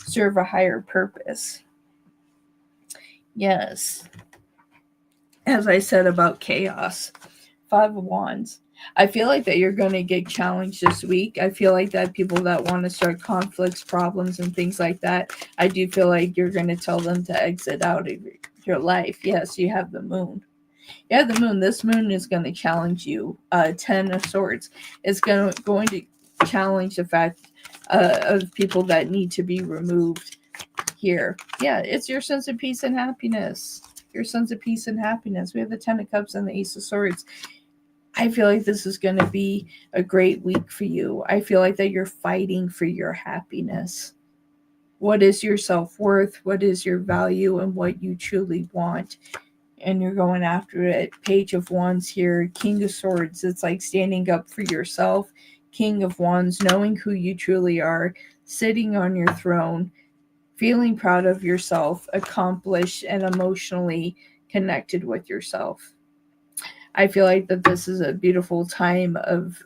serve a higher purpose. Yes. As I said about chaos, Five of Wands. I feel like that you're going to get challenged this week. I feel like that people that want to start conflicts, problems, and things like that, I do feel like you're going to tell them to exit out of your life. Yes, you have the moon. Yeah, the moon. This moon is going to challenge you. 10 of Swords. It's going to challenge the fact of people that need to be removed here. Yeah, it's your sense of peace and happiness. Your sense of peace and happiness. We have the 10 of Cups and the Ace of Swords. I feel like this is going to be a great week for you. I feel like that you're fighting for your happiness. What is your self-worth? What is your value and what you truly want? And you're going after it. Page of Wands here. King of Swords. It's like standing up for yourself. King of Wands. Knowing who you truly are. Sitting on your throne. Feeling proud of yourself. Accomplished and emotionally connected with yourself. I feel like that this is a beautiful time of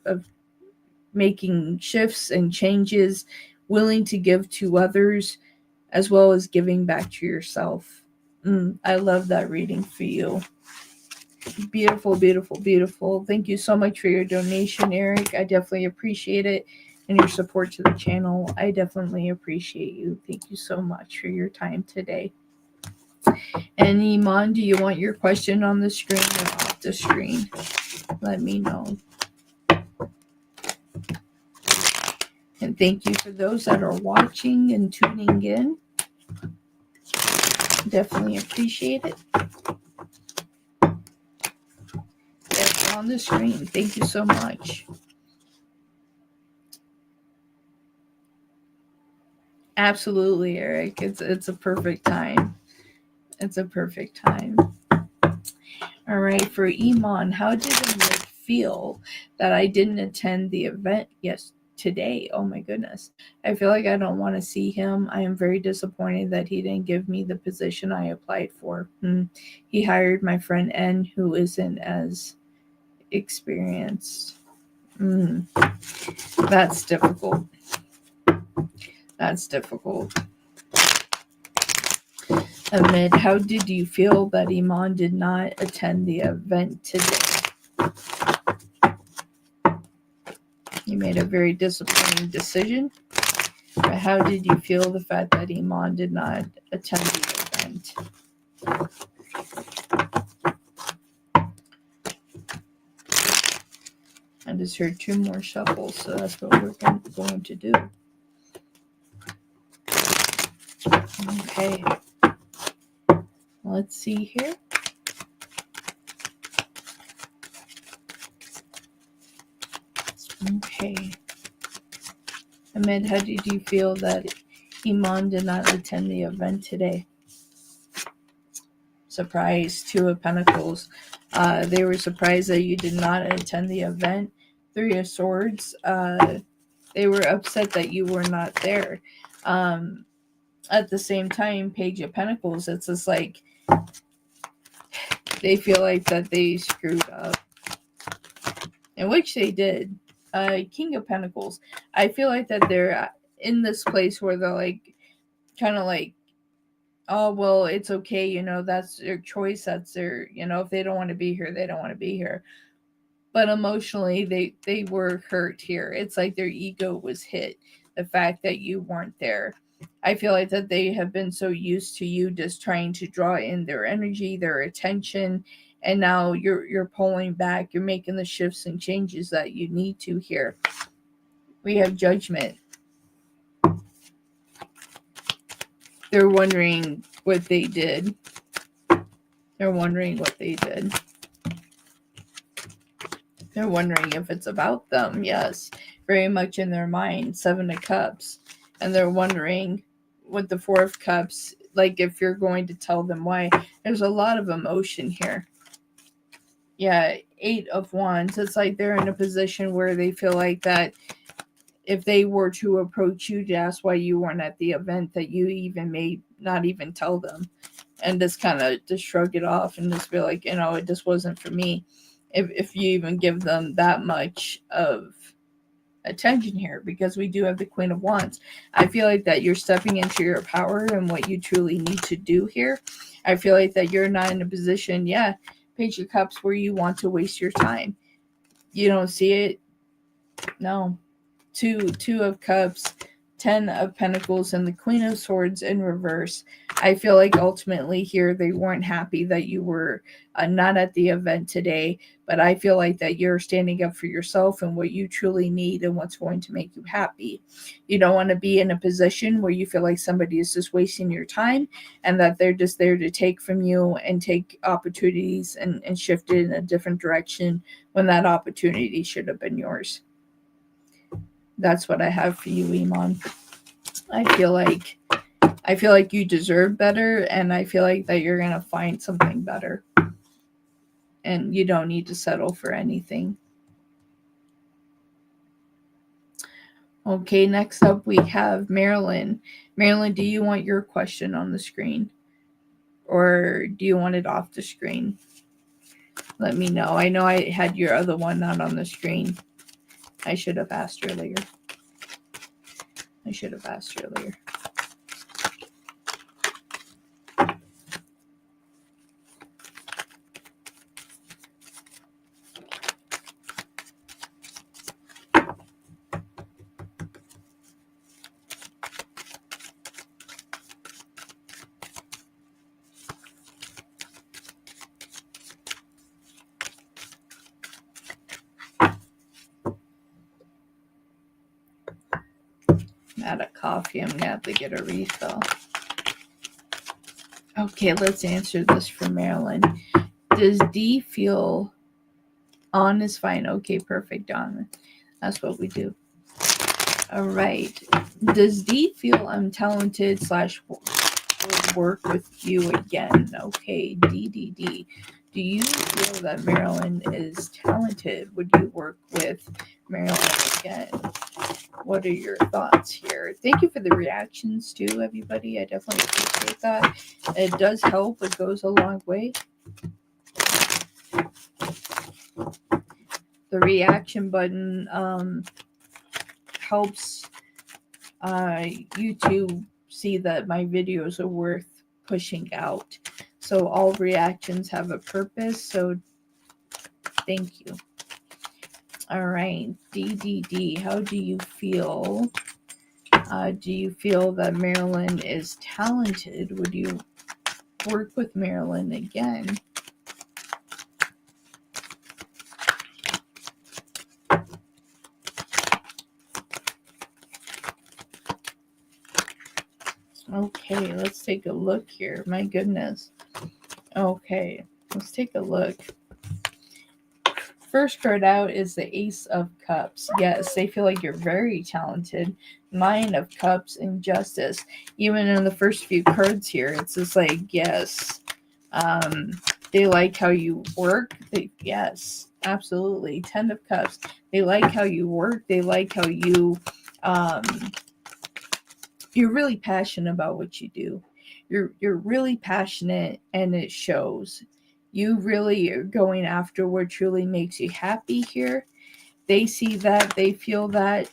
making shifts and changes, willing to give to others, as well as giving back to yourself. I love that reading for you. Beautiful, beautiful, beautiful. Thank you so much for your donation, Eric. I definitely appreciate it. And your support to the channel. I definitely appreciate you. Thank you so much for your time today. And Iman, do you want your question on the screen or off the screen? Let me know. And thank you for those that are watching and tuning in. Definitely appreciate it. Yes, on the screen. Thank you so much. Absolutely, Eric. It's a perfect time. It's a perfect time. All right, for Iman, how did it feel that I didn't attend the event today? Oh my goodness. I feel like I don't want to see him. I am very disappointed that he didn't give me the position I applied for. He hired my friend N, who isn't as experienced. That's difficult. That's difficult. Ahmed, how did you feel that Iman did not attend the event today? You made a very disappointing decision. But how did you feel the fact that Iman did not attend the event? I just heard 2 more shuffles, so that's what we're going to do. Okay. Let's see here. Okay. Ahmed, how did you feel that Iman did not attend the event today? Surprise, Two of Pentacles. They were surprised that you did not attend the event. Three of Swords. They were upset that you were not there. At the same time, Page of Pentacles, it's just like they feel like that they screwed up, in which they did. King of Pentacles, I feel like that they're in this place where they're like, kind of like, oh, well, it's okay, you know, that's their choice, that's their, you know, if they don't want to be here, they don't want to be here. But emotionally, they were hurt here. It's like their ego was hit, the fact that you weren't there. I feel like that they have been so used to you just trying to draw in their energy, their attention, and now you're pulling back, you're making the shifts and changes that you need to here. We have Judgment. They're wondering what they did. They're wondering what they did. They're wondering if it's about them. Yes, very much in their mind. Seven of Cups. And they're wondering with the Four of Cups, like if you're going to tell them why. There's a lot of emotion here. Yeah, Eight of Wands. It's like they're in a position where they feel like that if they were to approach you to ask why you weren't at the event, that you even may not even tell them. And just kind of just shrug it off and just be like, you know, it just wasn't for me. If you even give them that much of attention here, because we do have the Queen of Wands. I feel like that you're stepping into your power and what you truly need to do here. I feel like that you're not in a position, Page of Cups, where you want to waste your time. You don't see it? No. Two of Cups, 10 of Pentacles, and the Queen of Swords in reverse. I feel like ultimately here they weren't happy that you were not at the event today, but I feel like that you're standing up for yourself and what you truly need and what's going to make you happy. You don't want to be in a position where you feel like somebody is just wasting your time and that they're just there to take from you and take opportunities and shift it in a different direction when that opportunity should have been yours. That's what I have for you, Iman. I feel like you deserve better, and I feel like that you're gonna find something better. And you don't need to settle for anything. Okay, next up we have Marilyn. Marilyn, do you want your question on the screen? Or do you want it off the screen? Let me know. I know I had your other one not on the screen. I should have asked earlier. Out of coffee, I'm gonna have to get a refill. Okay, let's answer this for Marilyn. Does D feel on is fine? Okay, perfect, Don. That's what we do. All right. Does D feel I'm talented / will work with you again? Okay, D. Do you feel that Marilyn is talented? Would you work with Marilyn again? What are your thoughts here? Thank you for the reactions too, everybody. I definitely appreciate that. It does help. It goes a long way. The reaction button helps YouTube see that my videos are worth pushing out. So all reactions have a purpose. So thank you. All right, D. How do you feel? Do you feel that Marilyn is talented? Would you work with Marilyn again? Okay, let's take a look here. My goodness. Okay, let's take a look. First card out is the Ace of Cups. Yes, they feel like you're very talented. Nine of Cups and Justice. Even in the first few cards here, it's just like, yes. They like how you work. Yes, absolutely. Ten of Cups. They like how you work. They like how you're really passionate about what you do. You're really passionate, and it shows. You really are going after what truly makes you happy here. They see that, they feel that,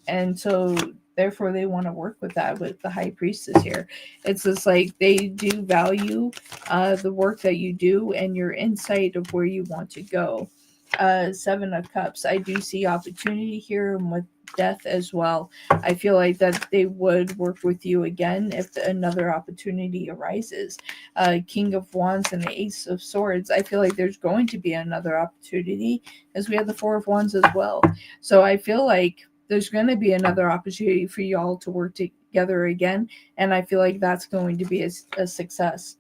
and so therefore they want to work with that with the High Priestess here. It's just like they do value the work that you do and your insight of where you want to go. Seven of Cups. I do see opportunity here, and with Death as well. I feel like that they would work with you again if another opportunity arises. King of Wands and the Ace of Swords. I feel like there's going to be another opportunity, as we have the Four of Wands as well. So I feel like there's going to be another opportunity for y'all to work together again, and I feel like that's going to be a success.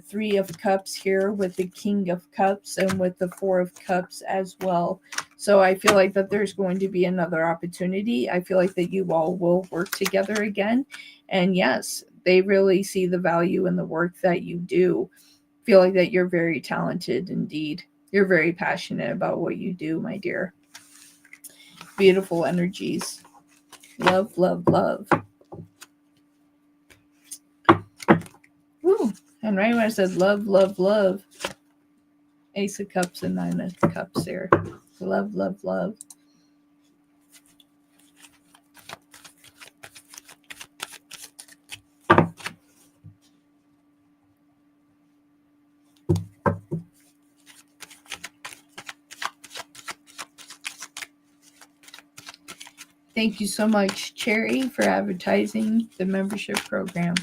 Three of Cups here with the King of Cups and with the Four of Cups as well. So I feel like that there's going to be another opportunity. I feel like that you all will work together again. And yes, they really see the value in the work that you do. Feel like that you're very talented indeed. You're very passionate about what you do, my dear. Beautiful energies. Love, love, love. Woo. And right when I said love, love, love, Ace of Cups and Nine of Cups there. Love, love, love. Thank you so much, Cherry, for advertising the membership program.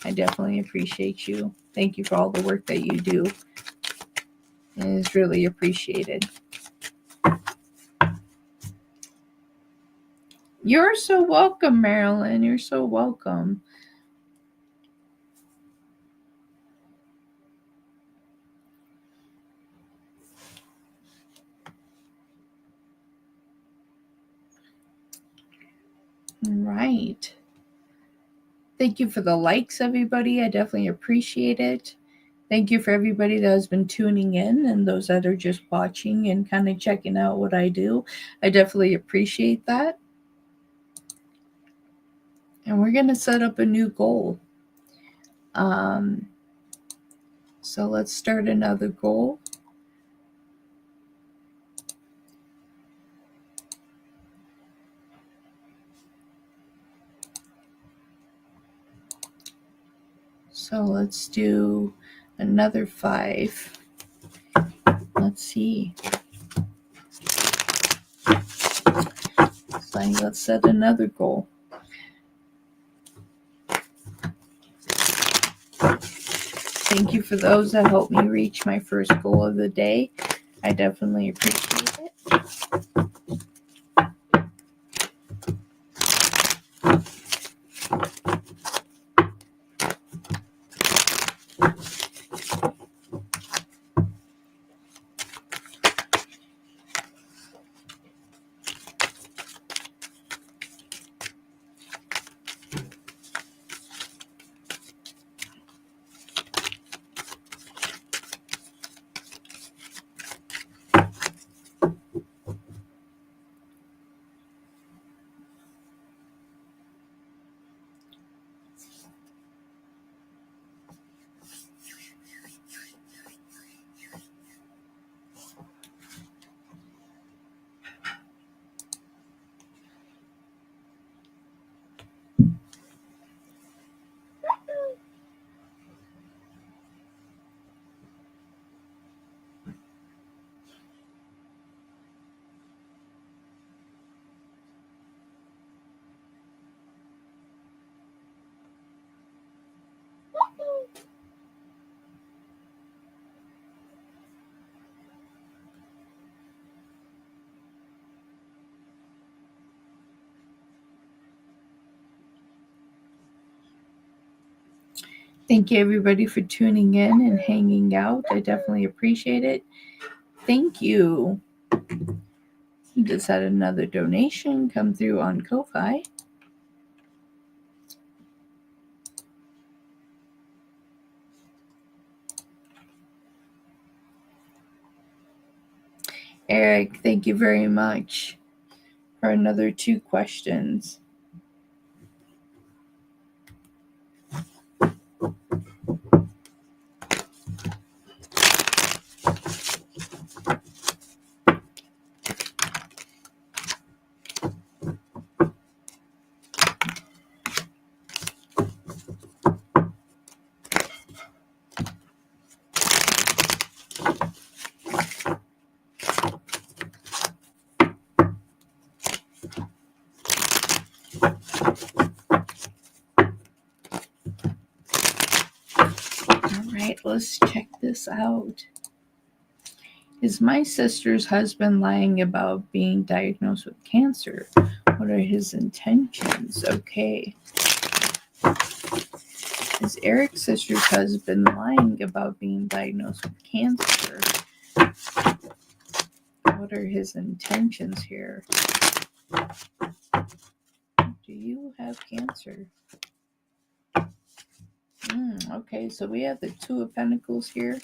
I definitely appreciate you. Thank you for all the work that you do. It is really appreciated. You're so welcome, Marilyn. You're so welcome. Right. Thank you for the likes, everybody. I definitely appreciate it. Thank you for everybody that has been tuning in and those that are just watching and kind of checking out what I do. I definitely appreciate that. And we're going to set up a new goal. So let's start another goal. So let's do another 5. Let's see. So let's set another goal. Thank you for those that helped me reach my first goal of the day. I definitely appreciate it. Thank you, everybody, for tuning in and hanging out. I definitely appreciate it. Thank you. Just had another donation come through on Ko-Fi. Eric, thank you very much for another 2 questions. Alright, let's check this out. Is my sister's husband lying about being diagnosed with cancer? What are his intentions? Okay. Is Eric's sister's husband lying about being diagnosed with cancer? What are his intentions here? Do you have cancer? Okay, so we have the 2 of Pentacles here.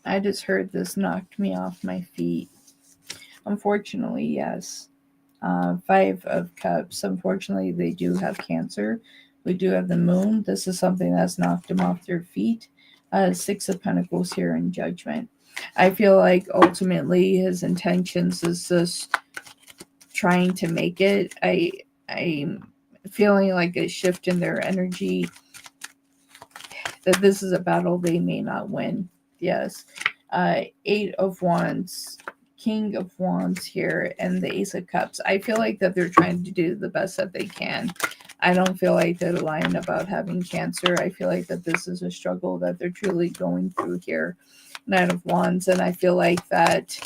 I just heard this knocked me off my feet. Unfortunately, yes. 5 of Cups. Unfortunately, they do have cancer. We do have the Moon. This is something that's knocked them off their feet. 6 of Pentacles here in Judgment. I feel like ultimately his intentions is just trying to make it. I'm feeling like a shift in their energy, that this is a battle they may not win. Yes. 8 of Wands, King of Wands here, and the Ace of Cups. I feel like that they're trying to do the best that they can. I don't feel like they're lying about having cancer. I feel like that this is a struggle that they're truly going through here. Knight of Wands, and I feel like that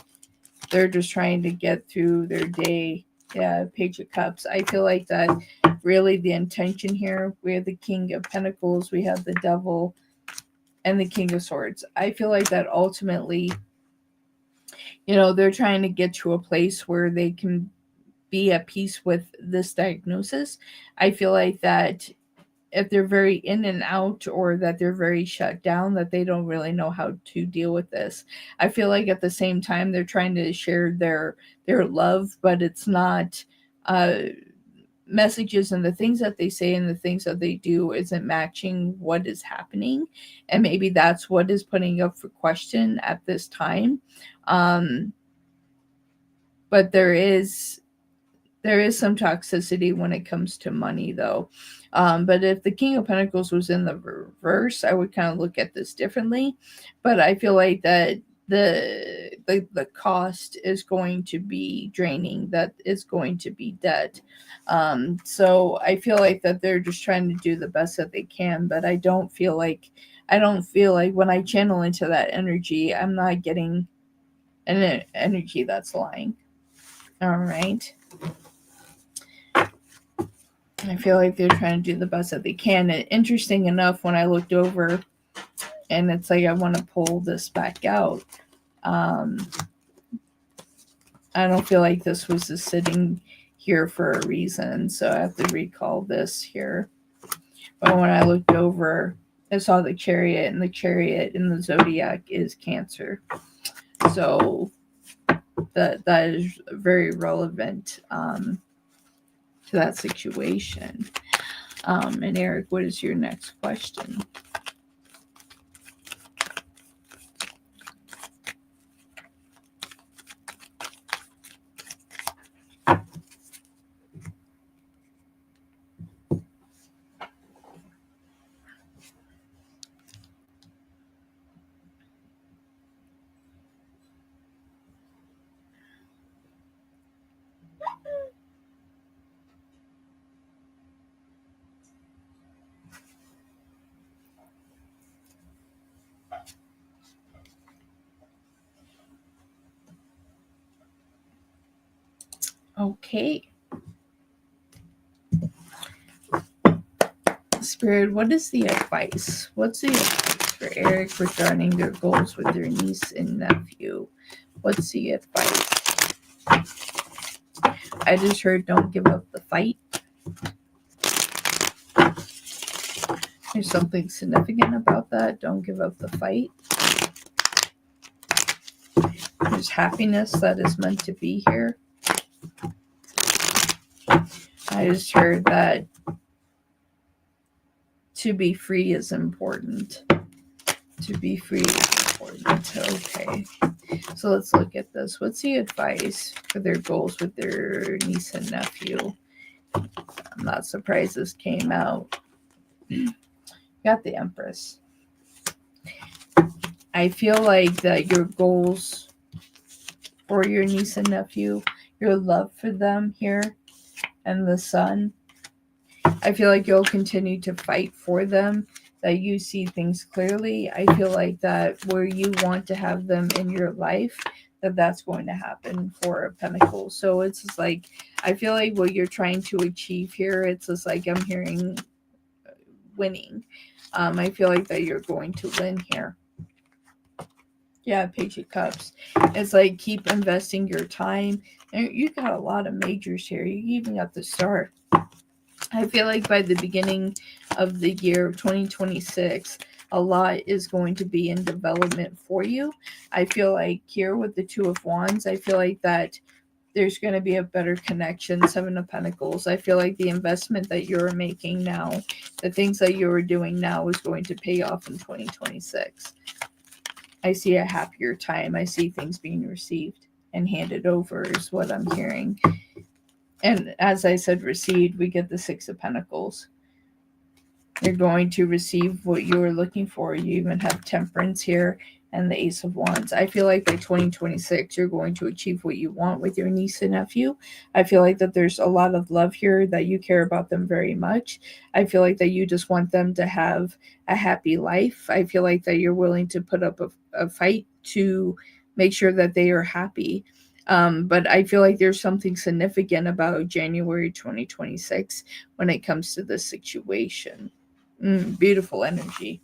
they're just trying to get through their day. Yeah, Page of Cups. I feel like that really the intention here, we have the King of Pentacles, we have the Devil, and the King of Swords. I feel like that ultimately, they're trying to get to a place where they can be at peace with this diagnosis. I feel like that if they're very in and out, or that they're very shut down, that they don't really know how to deal with this. I feel like at the same time they're trying to share their love, but it's not messages, and the things that they say and the things that they do isn't matching what is happening, and maybe that's what is putting up for question at this time. But there is some toxicity when it comes to money, though. But if the King of Pentacles was in the reverse, I would kind of look at this differently. But I feel like that the cost is going to be draining, that is going to be debt. So I feel like that they're just trying to do the best that they can, but I don't feel like when I channel into that energy, I'm not getting an energy that's lying. All right. I feel like they're trying to do the best that they can. And interesting enough, when I looked over, and it's like I want to pull this back out, I don't feel like this was just sitting here for a reason, so I have to recall this here. But when I looked over, I saw the Chariot, and the Chariot in the zodiac is Cancer. So that is very relevant to that situation. And Eric, what is your next question? Okay. Spirit, what is the advice? What's the advice for Eric regarding their goals with their niece and nephew? What's the advice? I just heard don't give up the fight. There's something significant about that. Don't give up the fight. There's happiness that is meant to be here. I just heard that to be free is important. To be free is important. Okay. So let's look at this. What's the advice for their goals with their niece and nephew? I'm not surprised this came out. Got the Empress. I feel like that your goals for your niece and nephew, your love for them here, and the Sun, I feel like you'll continue to fight for them, that you see things clearly. I feel like that where you want to have them in your life, that's going to happen for Pentacles. So it's just like, I feel like what you're trying to achieve here, it's just like I'm hearing winning. I feel like that you're going to win here. Yeah, Page of Cups. It's like keep investing your time. And you got a lot of majors here. You even got the Star. I feel like by the beginning of the year of 2026, a lot is going to be in development for you. I feel like here with the Two of Wands, I feel like that there's going to be a better connection. Seven of Pentacles. I feel like the investment that you're making now, the things that you're doing now is going to pay off in 2026. I see a happier time. I see things being received and handed over is what I'm hearing. And as I said, received, we get the Six of Pentacles. You're going to receive what you're looking for. You even have Temperance here and the Ace of Wands. I feel like by 2026, you're going to achieve what you want with your niece and nephew. I feel like that there's a lot of love here, that you care about them very much. I feel like that you just want them to have a happy life. I feel like that you're willing to put up a fight to make sure that they are happy. But I feel like there's something significant about January 2026 when it comes to this situation. Beautiful energy.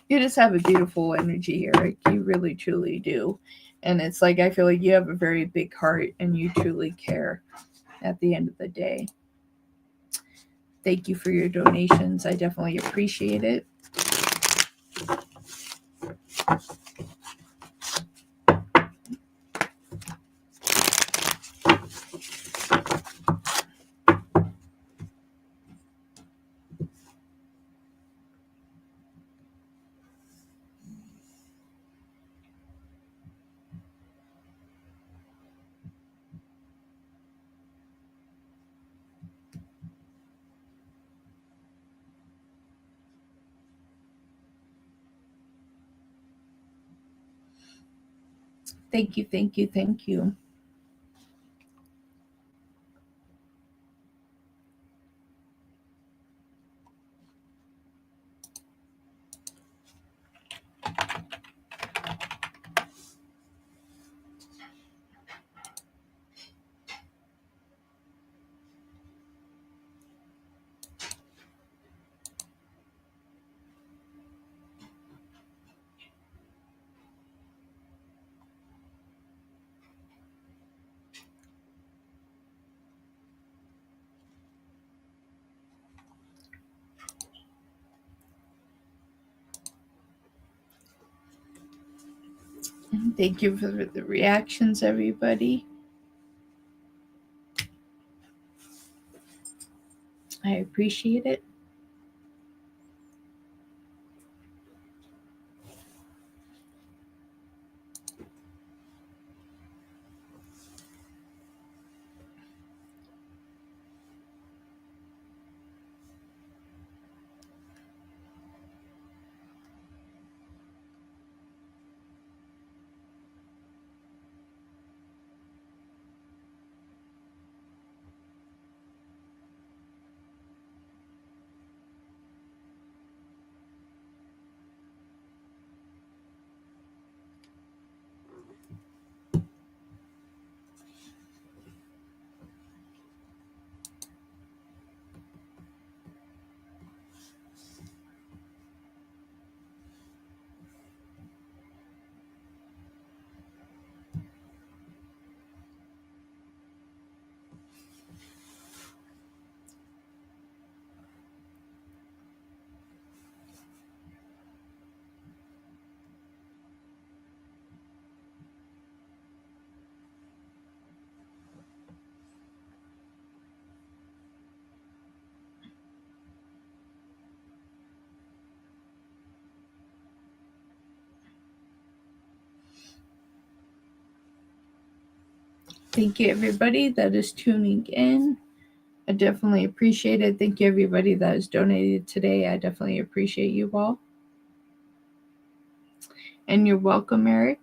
You just have a beautiful energy, Eric. You really, truly do. And it's like, I feel like you have a very big heart and you truly care at the end of the day. Thank you for your donations. I definitely appreciate it. Thank you, thank you, thank you. Thank you for the reactions, everybody. I appreciate it. Thank you, everybody that is tuning in. I definitely appreciate it. Thank you, everybody that has donated today. I definitely appreciate you all. And you're welcome, Eric.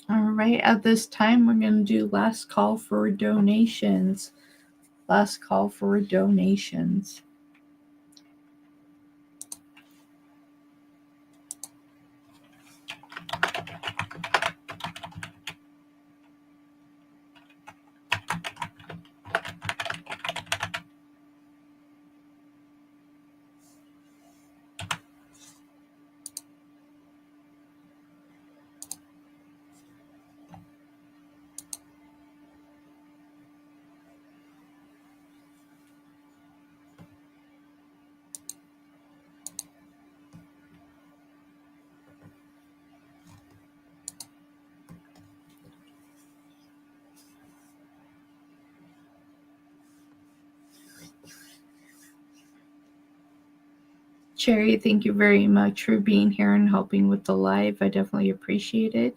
All right, at this time, we're going to do last call for donations. Last call for donations. Cherry, thank you very much for being here and helping with the live. I definitely appreciate it.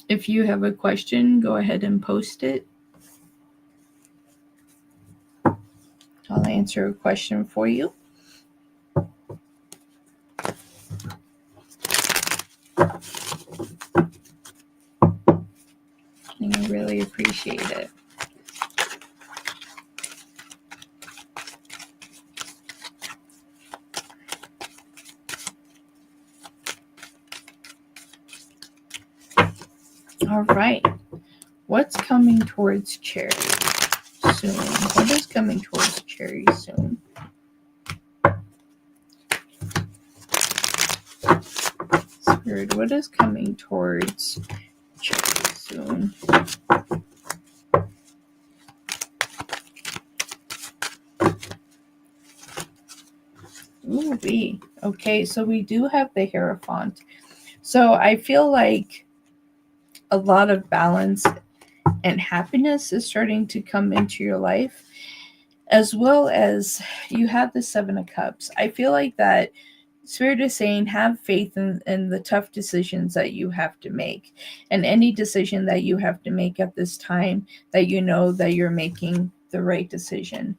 If you have a question, go ahead and post it. I'll answer a question for you. And I really appreciate it. All right. What's coming towards Cherry soon? What is coming towards Cherry soon? Spirit, what is coming towards Cherry soon? Ooh, okay, so we do have the Hierophant. So I feel like a lot of balance and happiness is starting to come into your life, as well as you have the Seven of Cups. I feel like that Spirit is saying have faith in the tough decisions that you have to make, and any decision that you have to make at this time, that you know that you're making the right decision.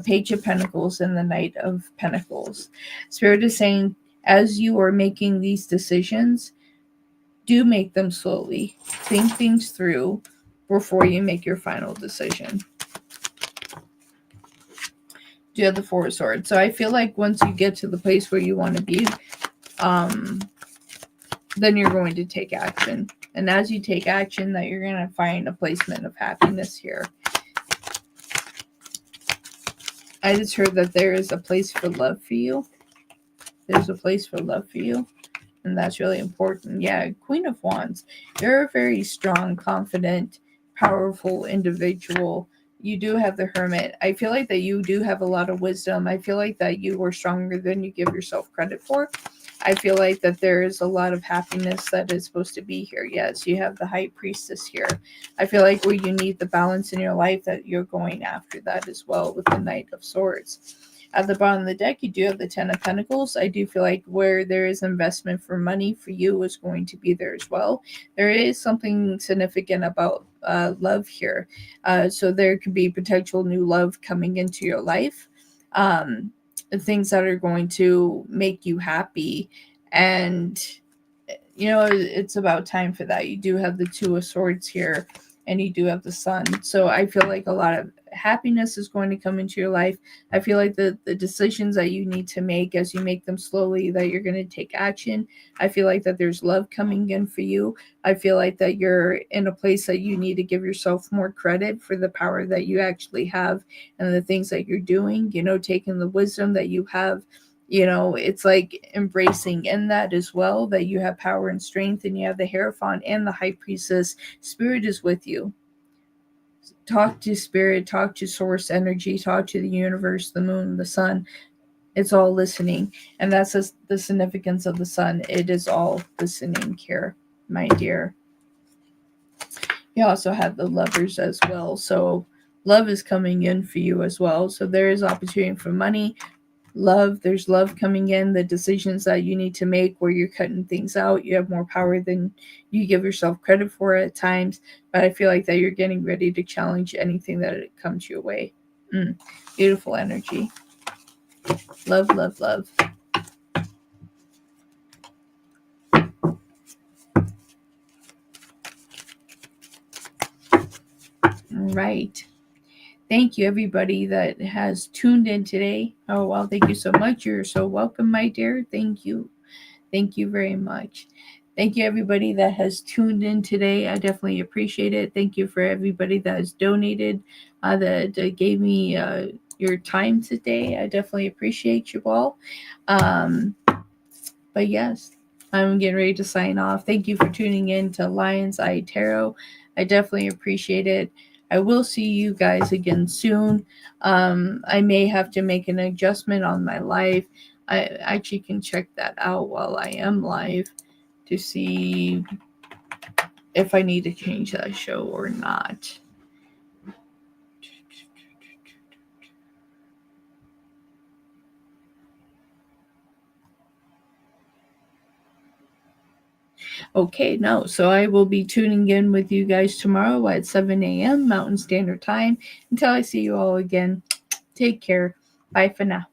Page of Pentacles and the Knight of Pentacles. Spirit is saying as you are making these decisions, do make them slowly. Think things through before you make your final decision. Do you have the Four of Swords? So I feel like once you get to the place where you want to be, then you're going to take action. And as you take action, that you're going to find a placement of happiness here. I just heard that there is a place for love for you. There's a place for love for you. And that's really important. Yeah, Queen of Wands. You're a very strong, confident, powerful individual. You do have the Hermit. I feel like that you do have a lot of wisdom. I feel like that you are stronger than you give yourself credit for. I feel like that there is a lot of happiness that is supposed to be here. Yes, you have the High Priestess here. I feel like where you need the balance in your life, that you're going after that as well with the Knight of Swords. At the bottom of the deck, you do have the Ten of Pentacles. I do feel like where there is investment for money for you is going to be there as well. There is something significant about love here. So there could be potential new love coming into your life. Things that are going to make you happy. And, you know, it's about time for that. You do have the Two of Swords here, and you do have the Sun. So I feel like a lot of happiness is going to come into your life. I feel like the decisions that you need to make, as you make them slowly, that you're going to take action. I feel like that there's love coming in for you. I feel like that you're in a place that you need to give yourself more credit for the power that you actually have and the things that you're doing, you know, taking the wisdom that you have. You know, it's like embracing in that as well, that you have power and strength, and you have the Hierophant and the High Priestess. Spirit is with you. talk to spirit, talk to source energy, talk to the universe, the moon, the sun. It's all listening. And that's the significance of the sun. It is all listening here, my dear. You also have the lovers as well. So love is coming in for you as well. So there is opportunity for money, love. There's love coming in. The decisions that you need to make where you're cutting things out. You have more power than you give yourself credit for at times. But I feel like that you're getting ready to challenge anything that comes your way. Beautiful energy. Love, love, love. Right. Thank you, everybody that has tuned in today. Oh, well, thank you so much. You're so welcome, my dear. Thank you. Thank you very much. Thank you, everybody that has tuned in today. I definitely appreciate it. Thank you for everybody that has donated, that gave me your time today. I definitely appreciate you all. But yes, I'm getting ready to sign off. Thank you for tuning in to Lion's Eye Tarot. I definitely appreciate it. I will see you guys again soon. I may have to make an adjustment on my live. I actually can check that out while I am live to see if I need to change that show or not. Okay, no. So I will be tuning in with you guys tomorrow at 7 a.m. Mountain Standard Time. Until I see you all again, take care. Bye for now.